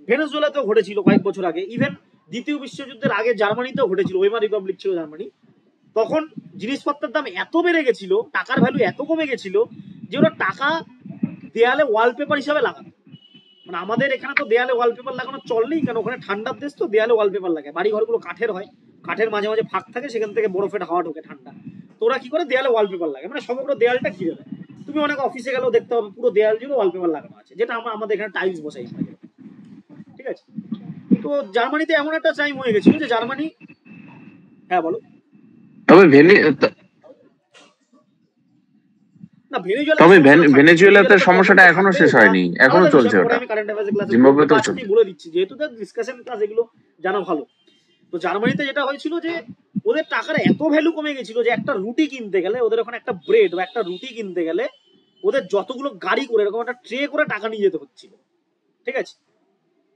A: ভেনেজুয়েলাতেও ঘটেছিল কয়েক বছর আগে, ইভেন দ্বিতীয় বিশ্বযুদ্ধের আগে জার্মানিতেও ঘটেছিল, ওয়েমার রিপাবলিক ছিল জার্মানি। তখন জিনিসপত্রের দাম এত বেড়ে গেছিল, টাকার ভ্যালু এত কমে গেছিল যে ওরা টাকা দেয়ালে ওয়ালপেপার হিসাবে লাগাতো। মানে আমাদের এখানে তো দেয়ালে ওয়ালপেপার লাগানো চল নেই, কারণ ওখানে ঠান্ডার দেশ, তো দেয়ালে ওয়ালপেপার লাগায়। বাড়ি ঘরগুলো কাঠের হয়, কাঠের মাঝে মাঝে ফাঁক থাকে, সেখান থেকে বরফের হাওয়া ঢোকে ঠান্ডা। তো ওরা কি করে, দেয়ালে ওয়ালপেপার লাগে, মানে সমগ্র দেয়ালটা ঘিরে দেয়। তুমি অনেক অফিসে গেলেও দেখতে পাবে পুরো দেয়াল জুড়ে ওয়ালপেপার লাগানো আছে, যেটা আমরা আমাদের এখানে টাইলস বসাই আমরা যেরকম। ঠিক আছে? তো জার্মানিতে এমন একটা টাইম হয়ে গেছিল যে জার্মানি, হ্যাঁ বলো।
C: তবে
A: না, ভেনেজুয়েলাতে
C: তবে
A: সমস্যাটা থাকবে,
C: ভেনেজুয়েলাতে
A: ভেনেজুয়েলাতে
C: সমস্যাটা
A: প্রবলেমটা
C: এখনো
A: থাকবে,
C: শেষ
A: ওটা
C: হয়নি, এখনো
A: আলাদা বিষয়,
C: চলছে
A: পরে
C: ওটা।
A: আমি কারেন্ট অ্যাফেয়ার্স ক্লাসে বলবো।
C: জিম্বাবুয়েতেও
A: জাস্ট
C: চলছে।
A: বলে দিচ্ছি, যেহেতু তার ডিসকাশন ক্লাস, এগুলো জানা ভালো। তো জার্মানিতে যেটা হয়েছিল যে ওদের টাকার এত ভ্যালু কমে গেছিল যে একটা রুটি কিনতে গেলে, ওদের ওখানে একটা ব্রেড বা একটা রুটি কিনতে গেলে ওদের যতগুলো গাড়ি করে, এরকম একটা ট্রে করে টাকা নিয়ে যেতে হচ্ছিল। ঠিক আছে?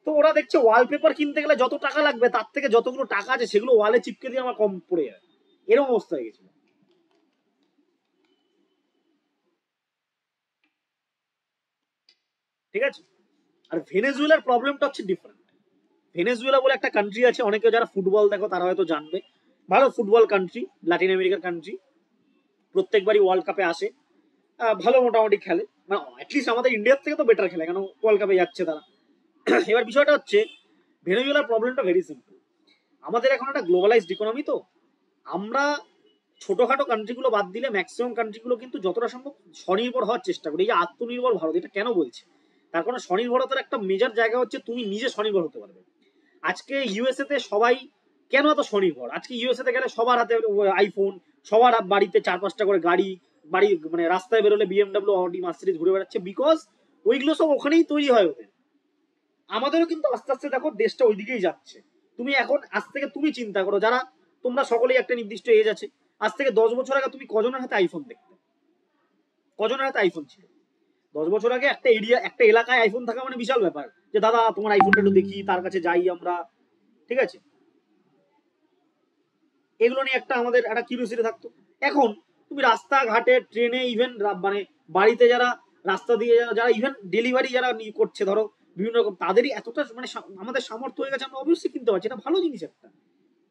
A: তো ওরা দেখছে ওয়ালপেপার কিনতে গেলে যত টাকা লাগবে তার থেকে যতগুলো টাকা আছে সেগুলো ওয়ালে চিপকে দিয়ে আমার কম পড়ে যায়, এরকম অবস্থা হয়ে গেছিল। ঠিক আছে? আর ভেনেজুয়েলার প্রবলেমটা হচ্ছে ডিফারেন্ট। ভেনেজুয়েলা বলে একটা কান্ট্রি আছে, অনেকে যারা ফুটবল দেখো তারা হয়তো জানবে, ভালো ফুটবল কান্ট্রি, লাতিন আমেরিকার কান্ট্রি, প্রত্যেকবারই ওয়ার্ল্ড কাপে আসে, ভালো মোটামুটি খেলে, মানে অ্যাটলিস্ট আমাদের ইন্ডিয়ার থেকে তো বেটার খেলে, কেন ওয়ার্ল্ড কাপে যাচ্ছে তারা। এবার বিষয়টা হচ্ছে, ভেনেজুয়েলার প্রবলেমটা ভেরি সিম্পল। আমাদের এখন একটা গ্লোবালাইজড ইকোনমি, তো আমরা ছোটখাটো কান্ট্রিগুলো বাদ দিলে ম্যাক্সিমাম কান্ট্রিগুলো কিন্তু যতটা সম্ভব স্বনির্ভর হওয়ার চেষ্টা করি। এই যে আত্মনির্ভর ভারত, এটা কেন বলছি, তার কারণে স্বনির্ভরতার একটা মেজর জায়গা হচ্ছে তুমি নিজে স্বনির্ভর হতে পারবে। আজকে ইউএসএ তে সবাই কেন এত স্বনির্ভর? আজকে ইউএসএ তে গেলে সবার হাতে আইফোন, সবার বাড়িতে 4-5টা করে গাড়ি, বাড়ি মানে রাস্তায় বেরোলে বিএমডাব্লিউ, অডি, মার্সিডিজ ঘুরে বেড়াচ্ছে, বিকজ ওইগুলো সব ওখানেই তৈরি হয় ওদের। আমাদেরও কিন্তু আস্তে আস্তে দেখো দেশটা ওইদিকেই যাচ্ছে। তুমি এখন আজ থেকে তুমি চিন্তা করো, যারা তোমরা সকলেই একটা নির্দিষ্ট এজ আছে, আজ থেকে 10 বছর আগে তুমি কজনের হাতে আইফোন দেখতে? কজনের হাতে আইফোন ছিল? 10 বছর আগে একটা এরিয়া, একটা এলাকায় আইফোন থাকা মানে বিশাল ব্যাপার, যে দাদা তোমার আইফোনটা একটু দেখি, তার কাছে যাই আমরা। ঠিক আছে? এগুলো নিয়ে একটা আমাদের একটা কিউরিওসিটি থাকতো। এখন তুমি রাস্তাঘাটে, ট্রেনে, ইভেন মানে বাড়িতে যারা রাস্তা দিয়ে যারা ইভেন ডেলিভারি যারা করছে, ধরো বিভিন্ন রকম, তাদেরই এতটা মানে আমাদের সামর্থ্য হয়ে গেছে, আমরা অবশ্যই কিনতে পারছি, এটা ভালো জিনিস একটা।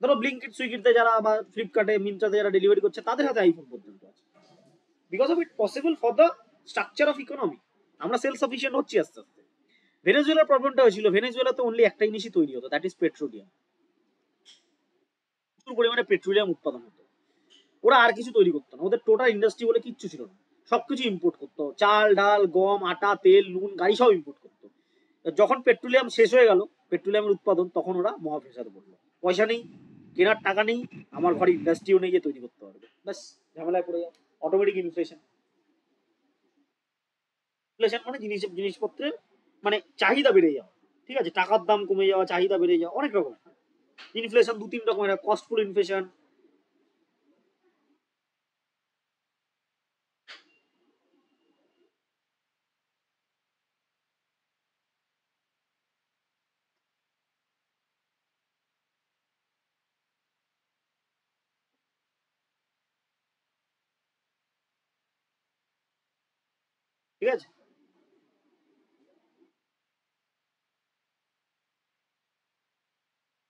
A: ধরো ব্লিঙ্কিট, সুইগিতে যারা বা ফ্লিপকার্টে, মিন্ত্রাতে যারা ডেলিভারি করছে, তাদের হাতে আইফোন পর্যন্ত আছে, because of it possible for the structure of economy. আমরা সেলফ সাফিসিয়েন্ট হচ্ছি আস্তে আস্তে। ভেনেজুয়েলার প্রবলেমটা হয়েছিল, ভেনেজুয়েলাতে অনলি একটা জিনিসই তৈরি হতো, দ্যাট ইজ পেট্রোলিয়াম। প্রচুর পরিমাণে পেট্রোলিয়াম উৎপাদন হতো, ওরা আর কিছু তৈরি করতো না, ওদের টোটাল ইন্ডাস্ট্রি বলে কিচ্ছু ছিল না, সবকিছু ইম্পোর্ট করতো, চাল ডাল গম আটা তেল নুন গাড়ি সব ইম্পোর্ট করতো। যখন পেট্রোলিয়াম শেষ হয়ে গেল, পেট্রোলিয়ামের উৎপাদন, তখন ওরা মহাফেসাদ বললো, পয়সা নেই, কেনার টাকা নেই, আমার ঘরে ইন্ডাস্ট্রিও নেই যে তৈরি করতে পারবে, ব্যাস ঝামেলায় পড়ে যাও। Automatic inflation. ইনফ্লেশন মানে জিনিসপত্রের মানে চাহিদা বেড়ে যাওয়া। ঠিক আছে? টাকার দাম কমে যাওয়া, চাহিদা বেড়ে যাওয়া, অনেক রকম ইনফ্লেশন, 2-3 রকমের, কস্টফুল ইনফ্লেশন। ঠিক আছে?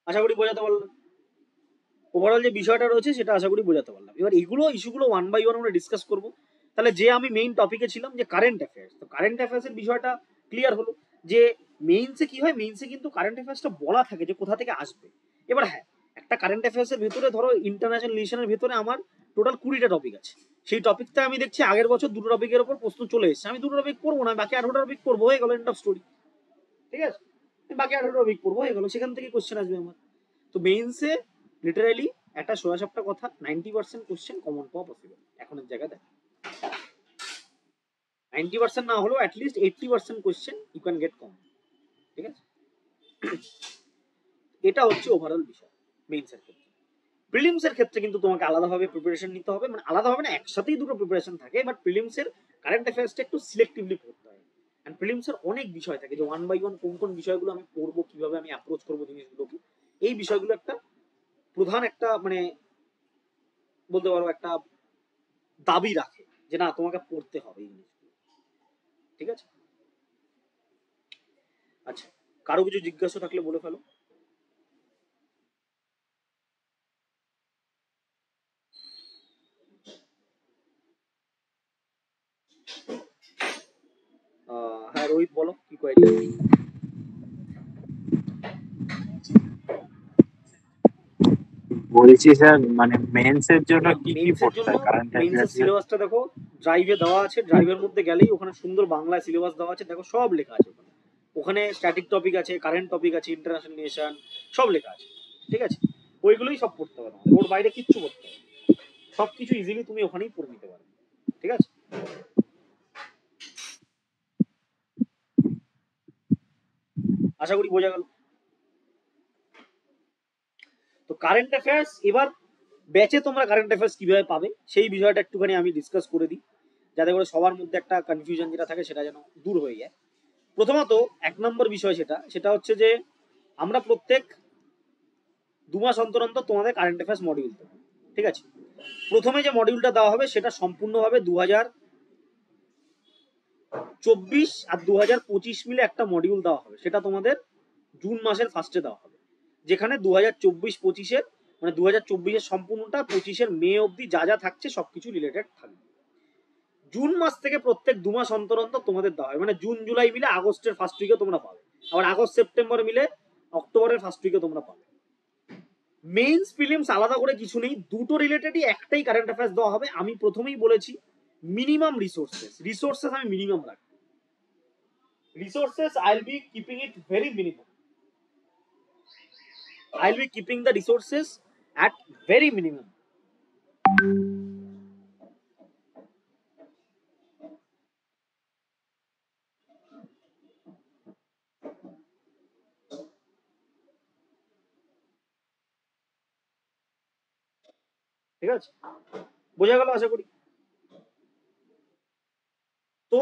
A: আশা করি বোঝাতে পারলাম। ওভারঅল যে বিষয়টা রয়েছে সেটা আশা করি বোঝাতে পারলাম। এবার এগুলো ইস্যুগুলো ওয়ান বাই ওয়ান আমরা ডিসকাস করবো। তাহলে যে আমি মেইন টপিকে ছিলাম যে কারেন্ট অ্যাফেয়ার্স, তো কারেন্ট অ্যাফেয়ার্সের বিষয়টা ক্লিয়ার হলো যে মেইনসে কি হয়, মেইনসে কিন্তু কারেন্ট অ্যাফেয়ার্সটা বলা থাকে যে কোথা থেকে আসবে। এবার হ্যাঁ, একটা কারেন্ট অ্যাফেয়ার্সের ভেতরে ধরো ইন্টারন্যাশনাল রিলেশনের ভেতরে আমার টোটাল 20টা টপিক আছে। সেই টপিকটা আমি দেখছি আগের বছর 2টো টপিকের উপর প্রশ্ন চলে এসেছে, আমি 2টো টপিক পড়বো না, বাকি 18টা টপিক পড়বো, হয়ে গেল, এন্ড অফ স্টোরি। ঠিক আছে, বাকি 18টা টপিক পড়বো, হয়ে গেল, সেখান থেকে কোশ্চেন আসবে আমার। তো মেইনসে লিটারালি একটা সোজা সাপটা কথা, 90% কোশ্চেন কমন পাওয়া পসিবল এখনের জায়গায়। দেখ 90% না হলেও at least 80% question you can get common. ঠিক আছে, এটা হচ্ছে ওভারঅল বিষয় মেইনসের ক্ষেত্রে। প্রিলিমসের ক্ষেত্রে কিন্তু তোমাকে আলাদাভাবে প্রিপারেশন নিতে হবে, মানে আলাদাভাবে না, একসাথেই দুটো প্রিপারেশন থাকে, বাট প্রিলিমসের কারেন্ট অ্যাফেয়ার্সটা একটু সিলেক্টিভলি পড়তে হয়। অ্যান্ড প্রিলিমসের অনেক বিষয় থাকে যে ওয়ান বাই ওয়ান কোন কোন বিষয়গুলো আমি পড়বো, কিভাবে আমি অ্যাপ্রোচ করবো জিনিসগুলোকে, এই বিষয়গুলো একটা প্রধান একটা মানে বলতে পারো একটা দাবি রাখে যে না তোমাকে পড়তে হবে এই জিনিসগুলো। ঠিক আছে, আচ্ছা কারো কিছু জিজ্ঞাসা থাকলে বলে ফেলো। হ্যাঁ রোহিত বলো, কি কোয়েরি?
B: বলছি স্যার, মানে মেন্সের জন্য কি কি
A: মেইনসের
B: পড়তে
A: জন্য
B: হয় কারেন্ট
A: মেইনসের
B: অ্যাফেয়ার্স?
A: সিলেবাসটা দেখো, ড্রাইভে দেওয়া আছে, ড্রাইভের মধ্যে গেলেই ওখানে সুন্দর বাংলায় সিলেবাস দেওয়া আছে, দেখো সব লেখা আছে ওখানে। ওখানে স্ট্যাটিক টপিক আছে, কারেন্ট টপিক আছে, ইন্টারন্যাশনাল রিলেশন, সব লেখা আছে। ঠিক আছে, ওইগুলোই সব পড়তে পারো, ওর বাইরে কিচ্ছু পড়তে হবে, সব কিছু ইজিলি তুমি ওখানেই পড়ে নিতে পারো। ঠিক আছে, আশা করি বোঝা গেল। তো কারেন্ট অ্যাফেয়ার্স এবার ব্যাচে তোমরা কারেন্ট অ্যাফেয়ার্স কিভাবে পাবে সেই বিষয়টা একটুখানি আমি ডিসকাস করে দিই, যাতে করে সবার মধ্যে একটা কনফিউশন যেটা থাকে সেটা যেন দূর হয়ে যায়। প্রথমত 1 নম্বর বিষয় সেটা হচ্ছে যে আমরা প্রত্যেক 2 মাস অন্তর অন্তর তোমাদের কারেন্ট অ্যাফেয়ার্স মডিউল দেবো। ঠিক আছে, প্রথমে যে মডিউলটা দেওয়া হবে সেটা সম্পূর্ণভাবে 2024 আর 2025 মিলে একটা মডিউল দেওয়া হবে, সেটা তোমাদের জুন মাসের ফার্স্টে দেওয়া হবে, যেখানে 2024-25-এর মানে 2024-এর সম্পূর্ণটা 25-এর মে অবধি যা যা থাকছে সবকিছু রিলেটেড থাকবে। জুন মাস থেকে প্রত্যেক 2 মাস অন্তর অন্তর তোমাদের দেওয়া হয়, মানে জুন জুলাই মিলে আগস্টের ফার্স্ট উইকে তোমরা পাবে, আবার আগস্ট সেপ্টেম্বর মিলে অক্টোবরের ফার্স্ট উইকে তোমরা পাবে। মেইনস প্রিলিমস আলাদা করে কিছু নেই, দুটো রিলেটেডই একটাই কারেন্ট অ্যাফেয়ার্স দেওয়া হবে। আমি প্রথমেই বলেছি মিনিমাম রিসোর্সেস আমি মিনিমাম রাখি, resources I will be keeping it very minimum, I will be keeping the resources at very minimum. ঠিক আছে, বোঝা গেল আশা করি। তো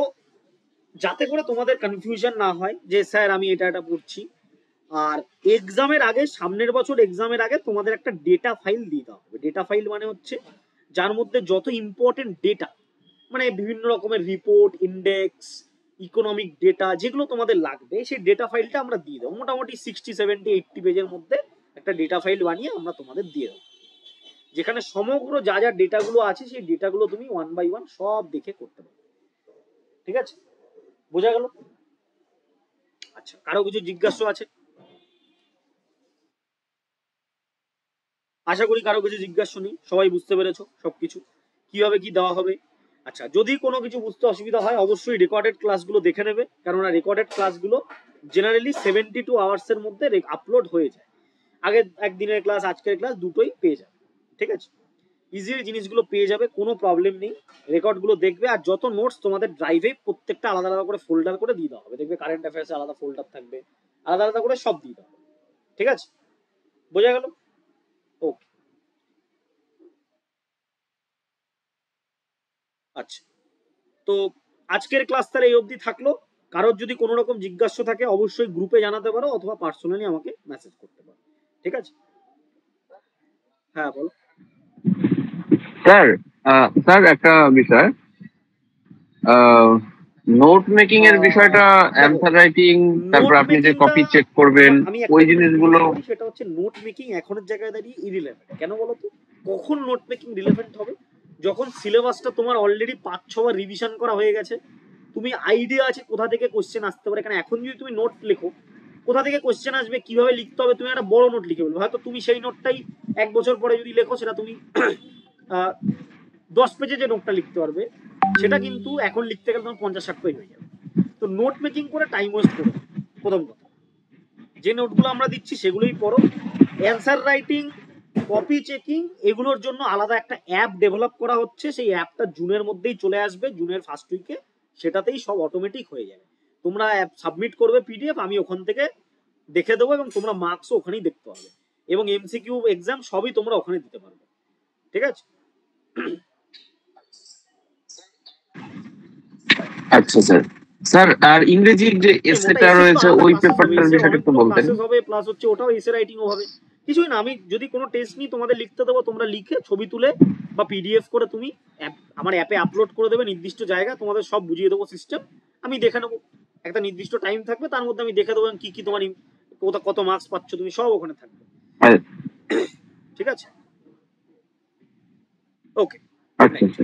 A: যাতে করে তোমাদের কনফিউশন না হয় যে স্যার আমি এটা পড়ছি, আর এক্সামের আগে, সামনের বছর এক্সামের আগে তোমাদের একটা ডেটা ফাইল দিয়ে দেওয়া হবে। ডেটা ফাইল মানে হচ্ছে যার মধ্যে যত ইম্পর্টেন্ট ডেটা, মানে বিভিন্ন রকমের রিপোর্ট, ইন্ডেক্স, ইকোনমিক ডেটা যেগুলো তোমাদের লাগবে, সেই ডেটা ফাইলটা আমরা দিয়ে দেবো। মোটামুটি 60, 70, 80 পেজের মধ্যে একটা ডেটা ফাইল বানিয়ে আমরা তোমাদের দিয়ে দেবো, যেখানে সমগ্র যা যা ডেটাগুলো আছে সেই ডেটাগুলো তুমি ওয়ান বাই ওয়ান সব দেখে করতে পারবে। ঠিক আছে, বোঝা গেল? আচ্ছা কারো কিছু জিজ্ঞাসা আছে? আশা করি কারো কিছু জিজ্ঞাসা নেই, সবাই বুঝতে পেরেছো সবকিছু কিভাবে কি দেওয়া হবে। আচ্ছা যদি কোনো কিছু বুঝতে অসুবিধা হয় অবশ্যই রেকর্ডেড ক্লাসগুলো দেখে নেবে, কেননা রেকর্ডেড ক্লাসগুলো জেনারেলি 72 আওয়ার্সের মধ্যে আপলোড হয়ে যায়। আগে একদিনের ক্লাস, আজকের ক্লাস দুটোই পেয়ে যাবে। ঠিক আছে, ইজিলি জিনিসগুলো পেয়ে যাবে, কোনো প্রবলেম নেই। রেকর্ডগুলো দেখবে, আর যত নোটস তোমাদের ড্রাইভে প্রত্যেকটা আলাদা আলাদা করে ফোল্ডার করে দিয়ে দেওয়া হবে, দেখবে কারেন্ট অ্যাফেয়ার্সে আলাদা ফোল্ডার থাকবে, আলাদা আলাদা করে সব দিয়ে দেওয়া হবে। ঠিক আছে, বোঝা গেল? ওকে, আচ্ছা তো আজকের ক্লাস তাহলে এই অবধি থাকলো। কারোর যদি কোনো রকম জিজ্ঞাসা থাকে অবশ্যই গ্রুপে জানাতে পারো অথবা পার্সোনালি আমাকে মেসেজ করতে পারো। ঠিক আছে, হ্যাঁ বলো।
C: স্যার স্যার একটা বিষয়, নোট মেকিং এর
A: আহ,
C: বিষয়টা,
A: দেখো,
C: অ্যান্সার রাইটিং, তারপর
A: নোট
C: আপনি যে
A: মেকিংটা
C: কপি চেক করবেন,
A: আমি
C: ওই
A: একটা জিনিস
C: জিনিসগুলো।
A: বলি, সেটা হচ্ছে নোট মেকিং এখনের জায়গায় দাঁড়িয়ে ইরিলেভেন্ট। কেন বলো তো? কখন নোট মেকিং রিলেভেন্ট হবে? যখন সিলেবাসটা তোমার অলরেডি 5-6 বার রিভিশন করা হয়ে গেছে, তুমি আইডিয়া আছে কোথা থেকে কোশ্চেন আসতে পারে। কারণ এখন যদি তুমি নোট লেখো, কোথা থেকে কোশ্চেন আসবে, কিভাবে লিখতে হবে, তুমি একটা বড় নোট লিখে বলবে, হয়তো তুমি সেই নোটটাই 1 বছর পরে যদি লেখো, সেটা তুমি 10 পেজে যে নোটটা লিখতে পারবে, সেটা কিন্তু এখন লিখতে গেলে তোমার 50-60 পেজ হয়ে যাবে। তো নোট মেকিং করে টাইম ওয়েস্ট করো। প্রথম কথা, যে নোটগুলো আমরা দিচ্ছি সেগুলোই পড়ো। অ্যান্সার রাইটিং, কপি চেকিং, এগুলোর জন্য আলাদা একটা অ্যাপ ডেভেলপ করা হচ্ছে। সেই অ্যাপটা জুনের মধ্যেই চলে আসবে, জুনের ফার্স্ট উইকে। সেটাতেই সব অটোমেটিক হয়ে যাবে। তোমরা অ্যাপ সাবমিট করবে পিডিএফ, আমি ওখান থেকে দেখে দেবো, এবং তোমরা মার্কসও ওখানেই দেখতে পাবে, এবং এমসিকিউ এক্সাম সবই তোমরা ওখানে দিতে পারবে। ঠিক আছে?
C: আচ্ছা স্যার। স্যার, আর ইংরেজির যে
A: ওটা
C: এসেটা
A: এসে তো
C: রয়েছে,
A: আলাদা
C: ওই
A: ক্লাসেস হবে,
C: পেপারটার
A: এসের
C: বিষয়টা একটু
A: অনেকগুলো
C: বলতেন।
A: ক্লাসেস হবে, প্লাস হচ্ছে ওটাও এসে রাইটিংও হবে। কিছুই না, আমি যদি কোনো টেস্ট নিই, তোমাদের লিখতে দেবো, তোমরা লিখে ছবি তুলে বা পিডিএফ করে তুমি আমার অ্যাপে আপলোড করে দেবে। নির্দিষ্ট জায়গা তোমাদের সব বুঝিয়ে দেবো সিস্টেম, আমি দেখে নেবো। একটা নির্দিষ্ট টাইম থাকবে, তার মধ্যে আমি দেখে দেবো কি কি তোমার কত মার্কস পাচ্ছ, তুমি সব ওখানে থাকবে।
C: আর-
A: ঠিক আছে? ওকে।
C: আচ্ছা আচ্ছা।